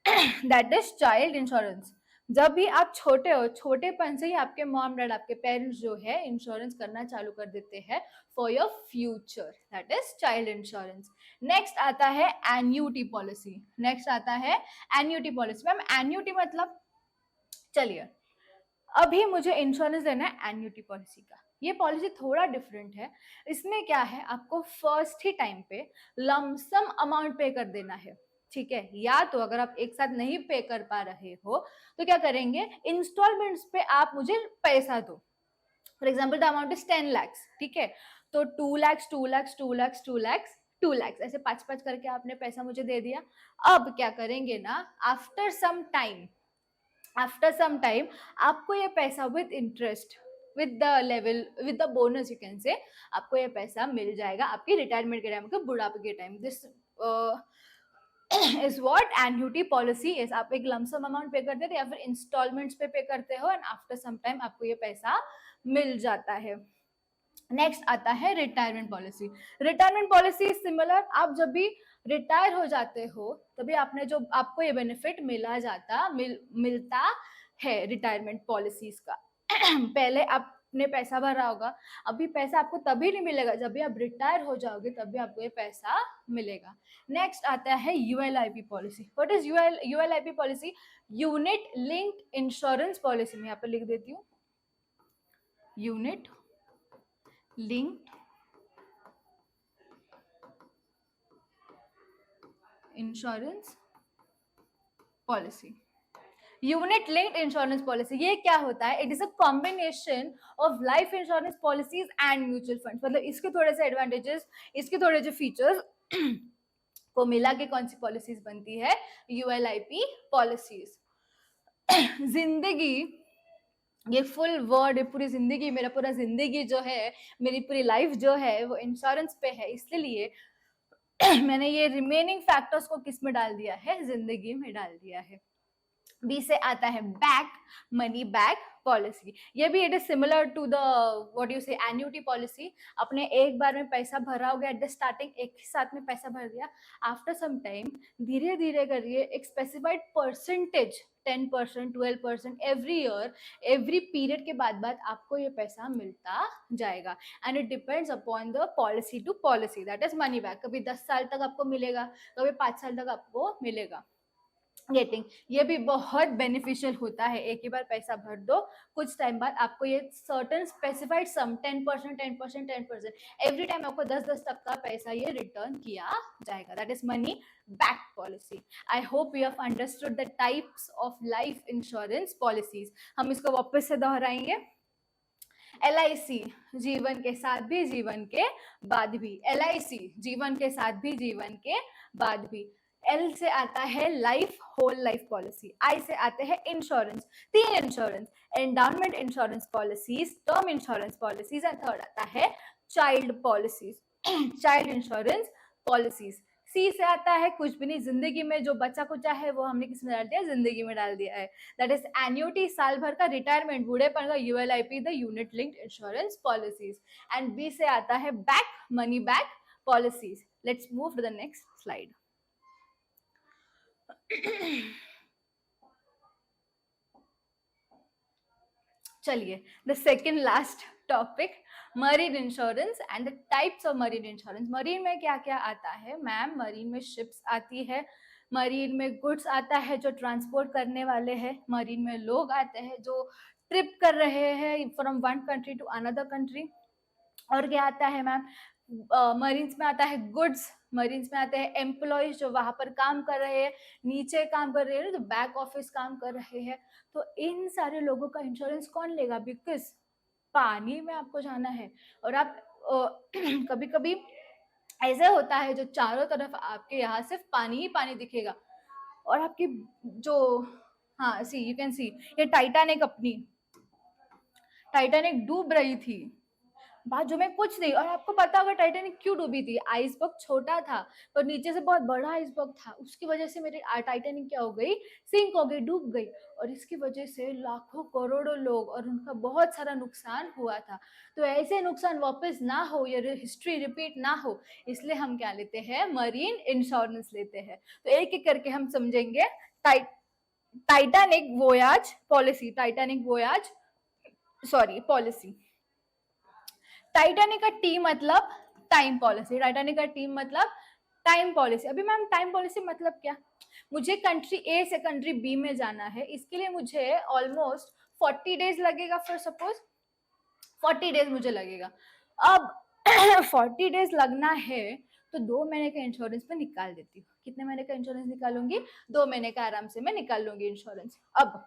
That is child insurance. जब भी आप छोटे हो, छोटेपन से ही आपके मॉम डैड, आपके पेरेंट्स जो है इंश्योरेंस करना चालू कर देते हैं for your future. That is child insurance. Next आता है एन्युटी पॉलिसी। नेक्स्ट आता है एन्युटी पॉलिसी। मैम एन्युटी मतलब, चलिए अभी मुझे इंश्योरेंस लेना है एन्युटी पॉलिसी का। ये पॉलिसी थोड़ा डिफरेंट है। इसमें क्या है? आपको फर्स्ट ही टाइम पे लमसम अमाउंट पे कर देना है। ठीक है, या तो अगर आप एक साथ नहीं पे कर पा रहे हो तो क्या करेंगे? इंस्टॉलमेंट्स पे आप मुझे पैसा दो। For example the amount is 10 lakhs। ठीक है, तो 2 lakhs, 2 lakhs, 2 lakhs, 2 lakhs, 2 lakhs, ऐसे 5-5 करके आपने पैसा मुझे दे दिया। अब क्या करेंगे ना, आफ्टर सम टाइम आपको ये पैसा with interest, with the level, with the bonus you can say, आपको ये पैसा मिल जाएगा आपकी रिटायरमेंट के टाइम, बुढ़ापे के time. This is what annuity policy is. आप एक लमसम अमाउंट पे करते थे या फिर इंस्टॉलमेंट्स पे करते हो एंड आफ्टर सम टाइम आपको ये पैसा मिल जाता है। नेक्स्ट आता है retirement policy. Retirement policy similar. आप जब भी रिटायर हो जाते हो तभी आपने जो, आपको ये बेनिफिट मिलता है रिटायरमेंट पॉलिसीज का। पहले आपने पैसा भरा होगा, अभी पैसा आपको तभी नहीं मिलेगा, जब भी आप रिटायर हो जाओगे तभी आपको ये पैसा मिलेगा। नेक्स्ट आता है ULIP policy. What is ULIP policy? Unit linked insurance policy. मैं यहाँ पे लिख देती हूँ, unit linked insurance policy. Unit linked insurance policy, ये क्या होता है? It is a combination of life insurance policies and mutual fund. मतलब इसके थोड़े से एडवांटेजेस, इसके थोड़े जो फीचर्स को मिला के कौन सी पॉलिसीज बनती है? यूएलआईपी पॉलिसीज। जिंदगी, ये फुल वर्ड है, पूरी जिंदगी, मेरा पूरा जिंदगी जो है, मेरी पूरी लाइफ जो है वो इंश्योरेंस पे है, इसलिए मैंने ये रिमेनिंग फैक्टर्स को किस में डाल दिया है? जिंदगी में डाल दिया है। बी से आता है बैक, मनी बैक पॉलिसी। ये भी it is similar to the what you say annuity policy. अपने एक बार में पैसा भरा हो गया एट द स्टार्टिंग, एक ही साथ में पैसा भर दिया, आफ्टर सम टाइम धीरे धीरे करिए एक specified percentage 10%, 12% every year, every period के बाद बाद आपको ये पैसा मिलता जाएगा। And it depends upon the policy to policy, that is money back. कभी 10 साल तक आपको मिलेगा, कभी 5 साल तक आपको मिलेगा। गेटिंग, ये भी बहुत बेनिफिशियल होता है। एक ही बार पैसा भर दो, कुछ टाइम बाद आपको ये सर्टेन स्पेसिफाइड सम 10%, 10%, 10% एवरी टाइम आपको 10-10 तक का पैसा ये रिटर्न किया जाएगा। That is money back policy. I hope you have understood the types of life insurance policies. हम इसको वापस से दोहराएंगे। LIC, जीवन के साथ भी जीवन के बाद भी। LIC, जीवन के साथ भी जीवन के बाद भी। L से आता है life, whole life policy. I से आते हैं insurance, 3 insurance, endowment insurance policies, term insurance policies, and third आता है child policies, child insurance policies. C से आता है कुछ भी नहीं, जिंदगी में जो बचा कुचा है वो हमने किस में डाल दिया? जिंदगी में डाल दिया है। दैट इज एन्युटी, साल भर का, रिटायरमेंट, बूढ़ेपन का, ULIP, the unit linked insurance policies. And B से आता है back, money back policies. Let's move to the next slide. चलिए, the second last topic, marine insurance and the types of marine insurance. Marine में क्या क्या आता है ma'am? Marine में शिप्स आती है, मरीन में गुड्स आता है जो ट्रांसपोर्ट करने वाले हैं, मरीन में लोग आते हैं जो ट्रिप कर रहे हैं from one country to another country. और क्या आता है मैम? मरीन्स में आता है गुड्स, मरीन्स में आते हैं एम्प्लॉयज जो वहां पर काम कर रहे हैं, नीचे काम कर रहे हैं, जो बैक ऑफिस काम कर रहे हैं। तो इन सारे लोगों का इंश्योरेंस कौन लेगा? बिकॉज पानी में आपको जाना है और आप कभी कभी ऐसे होता है जो चारों तरफ आपके यहाँ सिर्फ पानी ही पानी दिखेगा और आपकी जो, हाँ सी यू कैन सी, ये टाइटैनिक, अपनी टाइटैनिक डूब रही थी बाजू में कुछ नहीं। और आपको पता होगा टाइटैनिक क्यों डूबी थी? आइसबर्ग छोटा था पर नीचे से बहुत बड़ा आइसबर्ग था, उसकी वजह से मेरी टाइटैनिक क्या हो गई? सिंक हो गई, डूब गई। और इसकी वजह से लाखों करोड़ों लोग और उनका बहुत सारा नुकसान हुआ था। तो ऐसे नुकसान वापस ना हो, ये हिस्ट्री रिपीट ना हो, इसलिए हम क्या लेते हैं? मरीन इंश्योरेंस लेते हैं। तो एक एक करके हम समझेंगे। Titanic voyage policy, Titanic voyage sorry policy. Titanic का टी मतलब टाइम पॉलिसी, टाइटैनिक का टी मतलब टाइम पॉलिसी। अभी मैम टाइम पॉलिसी मतलब क्या? मुझे कंट्री ए से कंट्री बी में जाना है, इसके लिए मुझे ऑलमोस्ट 40 डेज लगेगा, फॉर सपोज 40 डेज मुझे लगेगा। अब 40 डेज लगना है तो 2 महीने का इंश्योरेंस में निकाल देती हूँ। कितने महीने का इंश्योरेंस निकालूंगी? 2 महीने का आराम से मैं निकाल लूंगी इंश्योरेंस। अब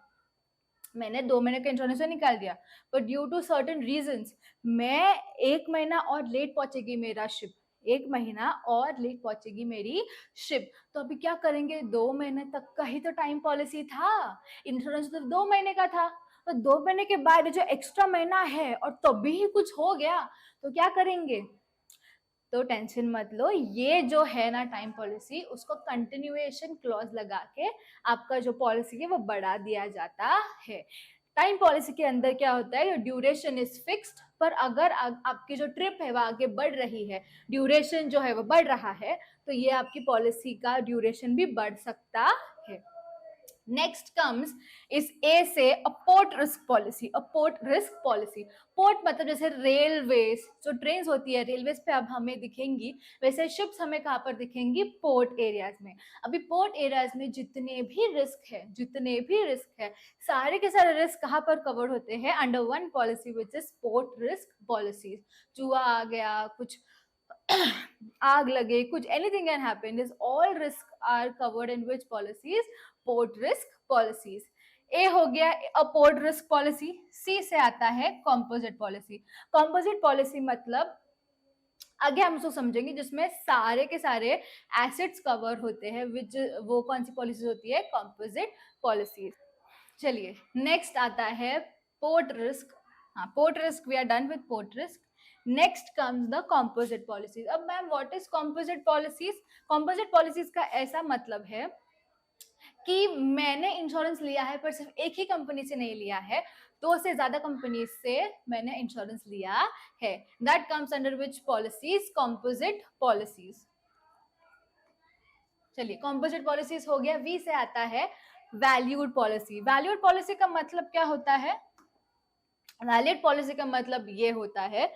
मैंने 2 महीने का इंश्योरेंस तो निकाल दिया, but due to certain reasons मैं 1 महीना और लेट पहुंचेगी मेरा शिप, 1 महीना और लेट पहुंचेगी मेरी शिप। तो अभी क्या करेंगे? 2 महीने तक का ही तो टाइम पॉलिसी था, इंश्योरेंस तो 2 महीने का था। तो 2 महीने के बाद जो एक्स्ट्रा महीना है और तभी ही कुछ हो गया तो क्या करेंगे? तो टेंशन मत लो, ये जो है ना टाइम पॉलिसी, उसको कंटिन्यूएशन क्लॉज लगा के आपका जो पॉलिसी है वो बढ़ा दिया जाता है। टाइम पॉलिसी के अंदर क्या होता है? ड्यूरेशन इज फिक्स्ड, पर अगर आपकी जो ट्रिप है वो आगे बढ़ रही है, ड्यूरेशन जो है वो बढ़ रहा है, तो ये आपकी पॉलिसी का ड्यूरेशन भी बढ़ सकता है। नेक्स्ट कम्स इस ए से a port risk policy. A port risk policy, port मतलब जैसे रेलवेज, जो ट्रेन होती है रेलवेज पे अब हमें दिखेंगी, वैसे शिप्स हमें कहाँ पर दिखेंगी? पोर्ट एरियाज में। अभी पोर्ट एरियाज में जितने भी रिस्क है, सारे के सारे रिस्क कहाँ पर कवर होते हैं? Under one policy which is port risk policies. चूहा आ गया, कुछ आग लगे, कुछ anything can happen, this all risks are covered in which policies? Port risk policies. ए हो गया अपोर्ड रिस्क पॉलिसी, सी से आता है कॉम्पोजिट पॉलिसी। कॉम्पोजिट पॉलिसी मतलब आगे हम उसको समझेंगे जिसमें सारे के सारे एसेट्स कवर होते हैं, विच वो कौन सी पॉलिसीज होती है, कॉम्पोजिट पॉलिसीज। चलिए नेक्स्ट आता है पोर्ट रिस्क। हाँ, port risk, we are done with port risk. Next comes the composite policies. अब ma'am what is composite policies? Composite policies का ऐसा मतलब है कि मैंने इंश्योरेंस लिया है पर सिर्फ एक ही कंपनी से नहीं लिया है, दो से ज्यादा कंपनी से मैंने इंश्योरेंस लिया है। That comes under which policies? Composite policies. चलिए कॉम्पोजिट पॉलिसीज हो गया। वी से आता है वैल्यूड पॉलिसी। वैल्यूड पॉलिसी का मतलब क्या होता है? वैलिड पॉलिसी का मतलब ये होता है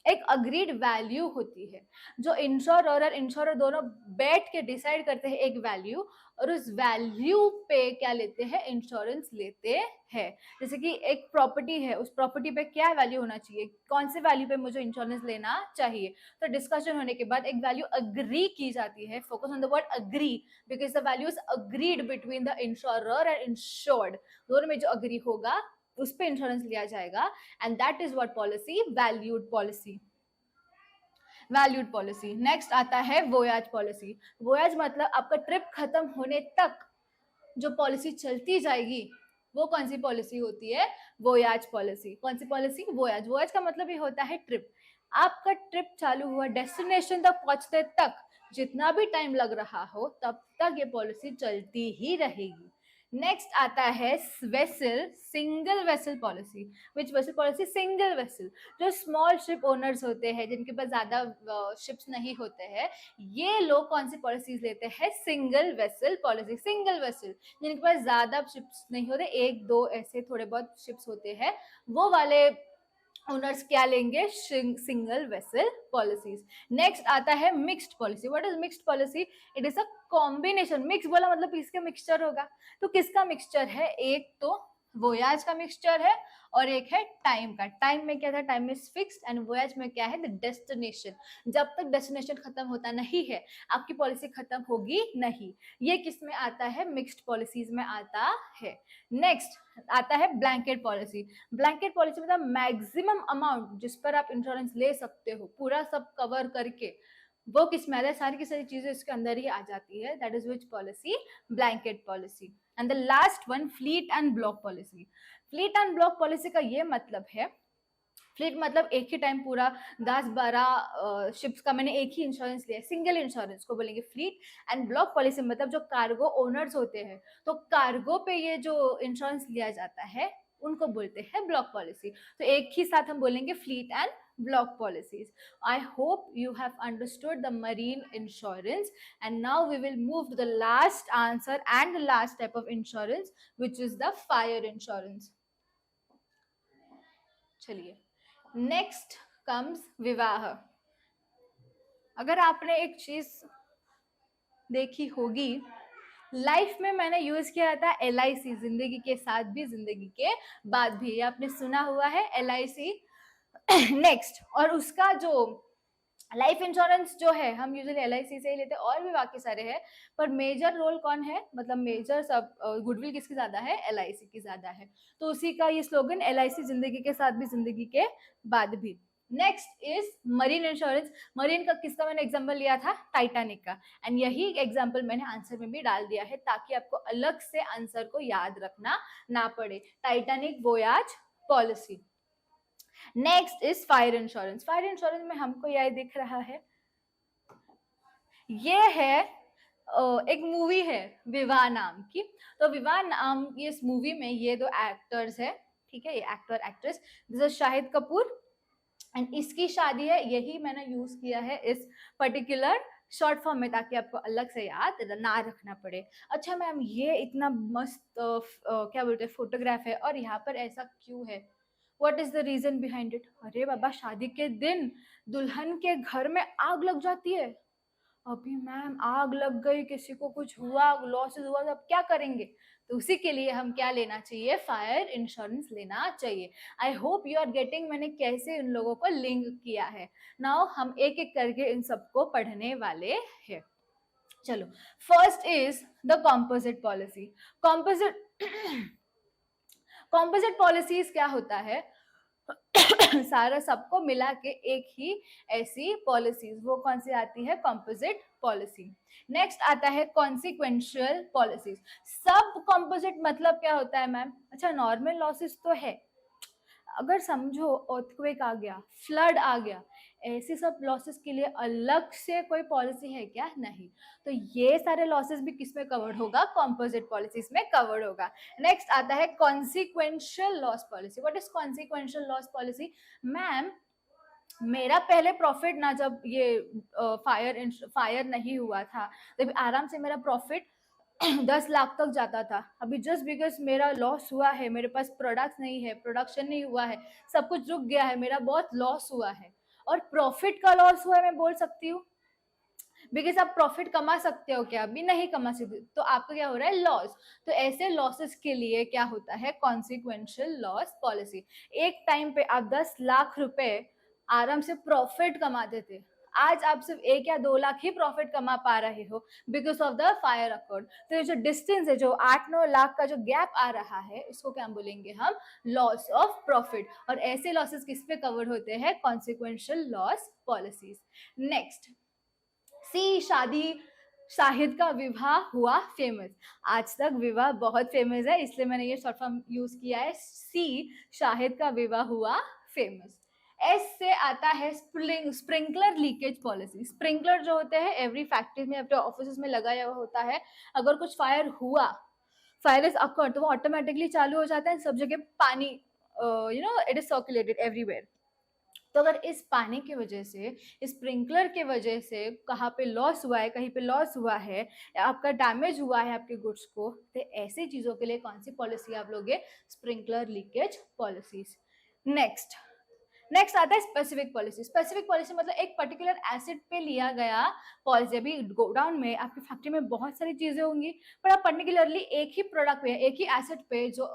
एक अग्रीड वैल्यू होती है जो इंश्योरर और इंश्योरर दोनों बैठ के डिसाइड करते हैं एक वैल्यू, और उस वैल्यू पे क्या लेते हैं, इंश्योरेंस लेते हैं। जैसे कि एक प्रॉपर्टी है, उस प्रॉपर्टी पे क्या वैल्यू होना चाहिए, कौन से वैल्यू पे मुझे इंश्योरेंस लेना चाहिए, तो डिस्कशन होने के बाद एक वैल्यू अग्री की जाती है। Focus on the word agree, because the value is agreed between the insurer and insured, दोनों में जो अग्री होगा उस पे इंश्योरेंस लिया जाएगा, and that is what policy? Valued policy. Valued policy. Next आता है वोयाज पॉलिसी। वोयाज मतलब आपका ट्रिप खत्म होने तक जो पॉलिसी चलती जाएगी वो कौन सी पॉलिसी होती है? Voyage policy. कौन सी पॉलिसी? वोयाज। वोयाज का मतलब ये होता है ट्रिप। आपका ट्रिप चालू हुआ डेस्टिनेशन तक पहुंचते तक जितना भी टाइम लग रहा हो तब तक ये पॉलिसी चलती ही रहेगी। नेक्स्ट आता है वेसल, सिंगल वेसल पॉलिसी। विच वेसल पॉलिसी? Single vessel. जो स्मॉल शिप ओनर्स होते हैं, जिनके पास ज्यादा शिप्स नहीं होते हैं, ये लोग कौन सी पॉलिसीज लेते हैं? Single vessel policy. Single vessel, जिनके पास ज्यादा शिप्स नहीं होते, एक दो ऐसे थोड़े बहुत शिप्स होते हैं, वो वाले ओनर्स क्या लेंगे? Single vessel policies. नेक्स्ट आता है mixed policy. What is mixed policy? It is a combination. Mix बोला मतलब इसका मिक्सचर होगा, तो किसका मिक्सचर है? एक तो वोयाज का मिक्सचर है और एक है टाइम का। टाइम में क्या था? Time is fixed, and voyage में क्या है? The destination. जब तक डेस्टिनेशन खत्म होता नहीं है आपकी पॉलिसी खत्म होगी नहीं। ये किस में आता है? मिक्स्ड पॉलिसीज में आता है। नेक्स्ट आता है ब्लैंकेट पॉलिसी। ब्लैंकेट पॉलिसी मतलब मैक्सिमम अमाउंट जिस पर आप इंश्योरेंस ले सकते हो, पूरा सब कवर करके, वो किस में आता है? सारी की सारी चीजें इसके अंदर ही आ जाती है। That is which policy? Blanket policy. And the last one, fleet and block policy. Fleet and block policy का ये मतलब है, फ्लीट मतलब एक ही टाइम पूरा 10-12 शिप्स का मैंने एक ही इंश्योरेंस लिया, सिंगल इंश्योरेंस को बोलेंगे फ्लीट। एंड ब्लॉक पॉलिसी मतलब जो कार्गो ओनर्स होते हैं, तो कार्गो पे ये जो इंश्योरेंस लिया जाता है उनको बोलते हैं ब्लॉक पॉलिसी। तो एक ही साथ हम बोलेंगे fleet and block policies. I hope you have understood the marine insurance, and now we will move to the last answer and the last type of insurance, which is the fire insurance. चलिए next comes विवाह। अगर आपने एक चीज देखी होगी, life में मैंने यूज किया था LIC, जिंदगी के साथ भी जिंदगी के बाद भी, आपने सुना हुआ है LIC। नेक्स्ट, और उसका जो लाइफ इंश्योरेंस जो है हम यूजुअली LIC से ही लेते हैं, और भी बाकी सारे हैं, पर मेजर रोल कौन है, मतलब मेजर सब गुडविल किसकी ज्यादा है? LIC की ज्यादा है। तो उसी का ये स्लोगन, LIC जिंदगी के साथ भी जिंदगी के बाद भी। Next is marine insurance. Marine का किसका मैंने एग्जांपल लिया था? टाइटैनिक का। एंड यही एग्जांपल मैंने आंसर में भी डाल दिया है ताकि आपको अलग से आंसर को याद रखना ना पड़े। Titanic voyage policy. Next is fire insurance. Fire insurance में हमको यह दिख रहा है, ये है एक मूवी है विवाह नाम की। तो विवाह नाम की इस मूवी में ये दो एक्टर्स है, ठीक है, ये actor actress, this is Shahid Kapoor, and इसकी शादी है। यही मैंने यूज किया है इस पर्टिकुलर शॉर्ट फॉर्म में ताकि आपको अलग से याद ना रखना पड़े। अच्छा मैम, ये इतना मस्त क्या बोलते हैं फोटोग्राफ है और यहाँ पर ऐसा क्यों है? What is the reason behind it? अरे बाबा, शादी के दिन दुल्हन के घर में आग लग जाती है। अभी मैम आग लग गई, किसी को कुछ हुआ, लॉसेस हुआ, तो अब क्या करेंगे? तो उसी के लिए हम क्या लेना चाहिए? फायर इंश्योरेंस लेना चाहिए। I hope you are getting मैंने कैसे इन लोगों को लिंक किया है। नाउ हम एक एक करके इन सबको पढ़ने वाले हैं। चलो, first is the composite policy. Composite composite policies क्या होता है? सारा सबको मिला के एक ही ऐसी पॉलिसीज, वो कौन सी आती है? Composite policy. नेक्स्ट आता है कॉन्सिक्वेंशियल पॉलिसीज। सब कॉम्पोजिट मतलब क्या होता है मैम? अच्छा, नॉर्मल लॉसेस तो है, अगर समझो अर्थक्वेक आ गया, फ्लड आ गया, ऐसे सब लॉसेस के लिए अलग से कोई पॉलिसी है क्या? नहीं। तो ये सारे लॉसेस भी किस में कवर्ड होगा? कॉम्पोजिट पॉलिसीज में कवर्ड होगा। नेक्स्ट आता है consequential loss policy. What is consequential loss policy? Ma'am, मेरा पहले प्रॉफिट ना, जब ये फायर नहीं हुआ था, तब आराम से मेरा प्रॉफिट 10 लाख तक जाता था। अभी जस्ट बिकॉज मेरा लॉस हुआ है, मेरे पास प्रोडक्ट्स नहीं है, प्रोडक्शन नहीं हुआ है, सब कुछ रुक गया है, मेरा बहुत लॉस हुआ है। और प्रॉफिट का लॉस हुआ है, मैं बोल सकती हूँ, बिकॉज आप प्रॉफिट कमा सकते हो क्या? अभी नहीं कमा सकते, तो आपका क्या हो रहा है? लॉस। तो ऐसे लॉसेस के लिए क्या होता है? Consequential loss policy. एक टाइम पे आप 10 लाख रुपए आराम से प्रॉफिट कमाते थे, आज आप सिर्फ 1 या 2 लाख ही प्रॉफिट कमा पा रहे हो because of the fire accord. तो ये जो डिस्टेंस है, जो 8-9 लाख का जो गैप आ रहा है, इसको क्या बोलेंगे हम? Loss of profit. और ऐसे लॉसेस किस पे कवर होते हैं? Consequential loss policies. नेक्स्ट, सी शादी, शाहिद का विवाह हुआ फेमस। आज तक विवाह बहुत फेमस है, इसलिए मैंने ये शॉर्ट फॉर्म यूज किया है। सी, शाहिद का विवाह हुआ फेमस। एस से आता है स्प्रिंकलर लीकेज पॉलिसी। स्प्रिंकलर जो होते हैं एवरी फैक्ट्री में, अपने ऑफिस में लगाया हुआ होता है। अगर कुछ फायर हुआ, फायर इज अकर्ड, तो वो ऑटोमेटिकली चालू हो जाता है, सब जगह पानी, इट इज सर्कुलेटेड एवरीवेयर। तो अगर इस पानी की वजह से, स्प्रिंकलर के वजह से कहाँ पे लॉस हुआ है, कहीं पे लॉस हुआ है, या आपका डैमेज हुआ है आपके गुड्स को, तो ऐसी चीज़ों के लिए कौन सी पॉलिसी आप लोगे? Sprinkler leakage policies. Next, next आता है स्पेसिफिक पॉलिसी। स्पेसिफिक पॉलिसी मतलब एक पर्टिकुलर एसिड पे लिया गया पॉलिसी। अभी गोडाउन में, आपकी फैक्ट्री में बहुत सारी चीजें होंगी, पर आप पर्टिकुलरली एक ही प्रोडक्ट पे, एक ही एसिड पे जो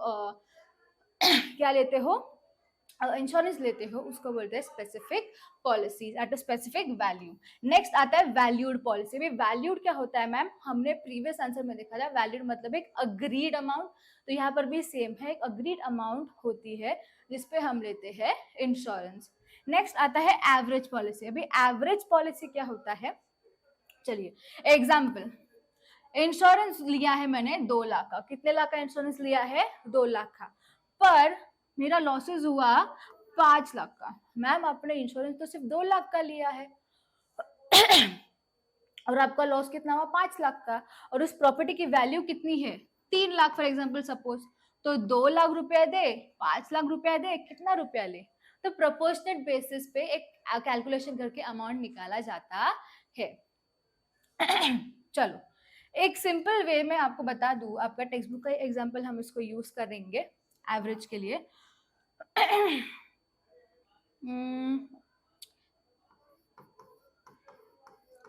क्या लेते हो? इंश्योरेंस लेते हो, उसको बोलते हैं specific policies at a specific value. Next आता है वैल्यूड पॉलिसी। भी वैल्यूड क्या होता है मैम? हमने प्रीवियस आंसर में देखा था, वैल्यूड मतलब एक अग्रीड अमाउंट। तो यहाँ पर भी सेम है, एक अग्रीड अमाउंट होती है जिसपे हम लेते हैं इंश्योरेंस। नेक्स्ट आता है एवरेज पॉलिसी। अभी एवरेज पॉलिसी क्या होता है? चलिए एग्जाम्पल, इंश्योरेंस लिया है मैंने 2 लाख का। कितने लाख का इंश्योरेंस लिया है? 2 लाख का। पर मेरा लॉसेस हुआ 5 लाख का। मैम, आपने इंश्योरेंस तो सिर्फ 2 लाख का लिया है और आपका लॉस कितना हुआ? 5 लाख का। और उस प्रॉपर्टी की वैल्यू कितनी है? 3 लाख फॉर एग्जाम्पल सपोज। तो 2 लाख रुपया दे, 5 लाख रुपया दे, कितना रुपया ले? तो प्रोपोर्शनेट बेसिस पे एक कैलकुलेशन करके अमाउंट निकाला जाता है। चलो, एक सिंपल वे में आपको बता दूं, आपका टेक्स्ट बुक का एग्जांपल हम इसको यूज करेंगे एवरेज के लिए।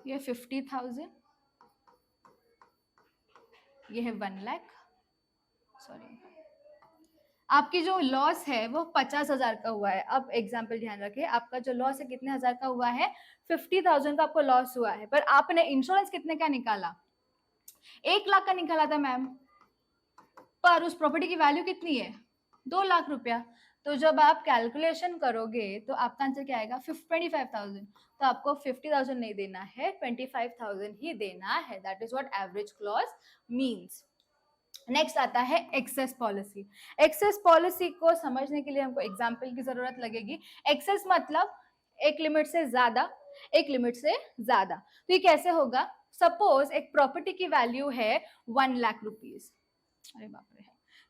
ये 50,000, ये है 1 लाख। सॉरी, आपकी जो लॉस है वो 50,000 का हुआ है। अब एग्जाम्पल ध्यान रखिए, आपका जो लॉस है कितने हजार का हुआ है? 50,000 का आपको लॉस हुआ है, पर आपने इंश्योरेंस कितने का निकाला? 1 लाख का निकाला था मैम, पर उस प्रॉपर्टी की वैल्यू कितनी है? 2 लाख रुपया। तो जब आप कैलकुलेशन करोगे तो आपका आंसर क्या आएगा? 25,000। तो आपको 50,000 नहीं देना है, 25,000 ही देना है। That is what average clause means. Next आता है एक्सेस पॉलिसी। एक्सेस पॉलिसी को समझने के लिए हमको एग्जाम्पल की जरूरत लगेगी। एक्सेस मतलब एक लिमिट से ज्यादा, एक लिमिट से ज्यादा। तो ये कैसे होगा? सपोज एक प्रॉपर्टी की वैल्यू है 1 लाख रुपीज। अरे बाप रे,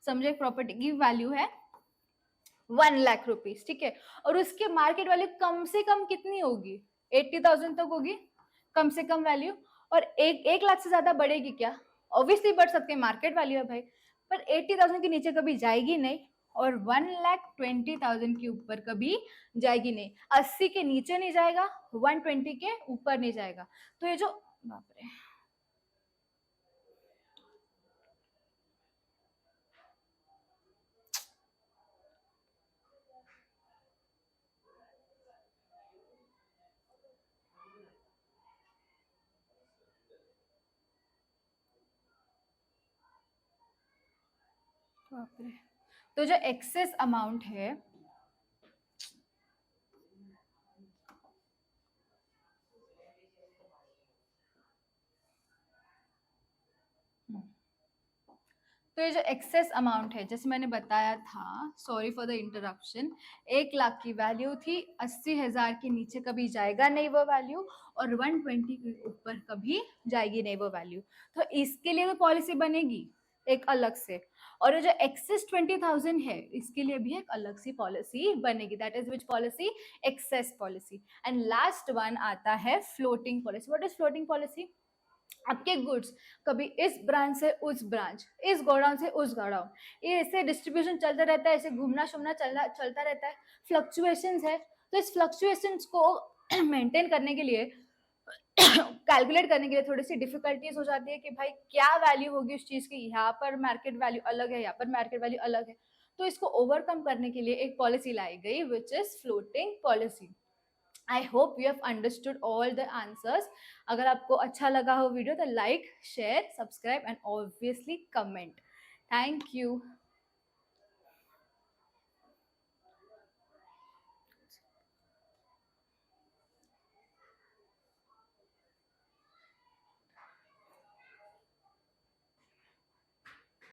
समझे, प्रॉपर्टी की वैल्यू है 1 लाख रुपीज, ठीक है। और उसके मार्केट वैल्यू कम से कम कितनी होगी? 80,000 तक होगी कम से कम वैल्यू। और 1 लाख से ज्यादा बढ़ेगी क्या? ऑब्वियसली बढ़ सकते हैं, मार्केट वैल्यू है भाई। पर 80,000 के नीचे कभी जाएगी नहीं, और 1,20,000 के ऊपर कभी जाएगी नहीं। 80 के नीचे नहीं जाएगा, 120 के ऊपर नहीं जाएगा। तो ये जो, बाप रे, बाप रे। तो जो एक्सेस अमाउंट है, तो ये जो एक्सेस अमाउंट है, जैसे मैंने बताया था, sorry for the interruption, 1 lakh की वैल्यू थी, 80,000 के नीचे कभी जाएगा नहीं वो वैल्यू, और 120 के ऊपर कभी जाएगी नहीं वो वैल्यू। तो इसके लिए तो पॉलिसी बनेगी एक अलग से, और ये जो एक्सेस 20,000 है, इसके लिए भी एक अलग सी पॉलिसी बनेगी। That is which policy? Excess policy. And last one आता है floating policy. What is floating policy? आपके गुड्स कभी इस ब्रांच से उस ब्रांच, इस गोडाउन से उस गोडाउन, ये ऐसे डिस्ट्रीब्यूशन चलता रहता है, ऐसे घूमना शुमना चलता रहता है, फ्लक्चुएशंस है। तो इस फ्लक्चुएशंस को मेंटेन करने के लिए, कैलकुलेट करने के लिए थोड़ी सी डिफिकल्टीज हो जाती है कि भाई क्या वैल्यू होगी उस चीज की, यहाँ पर मार्केट वैल्यू अलग है, यहाँ पर मार्केट वैल्यू अलग है। तो इसको ओवरकम करने के लिए एक पॉलिसी लाई गई which is floating policy. I hope you have understood all the answers. अगर आपको अच्छा लगा हो वीडियो तो like, share, subscribe and obviously comment. Thank you.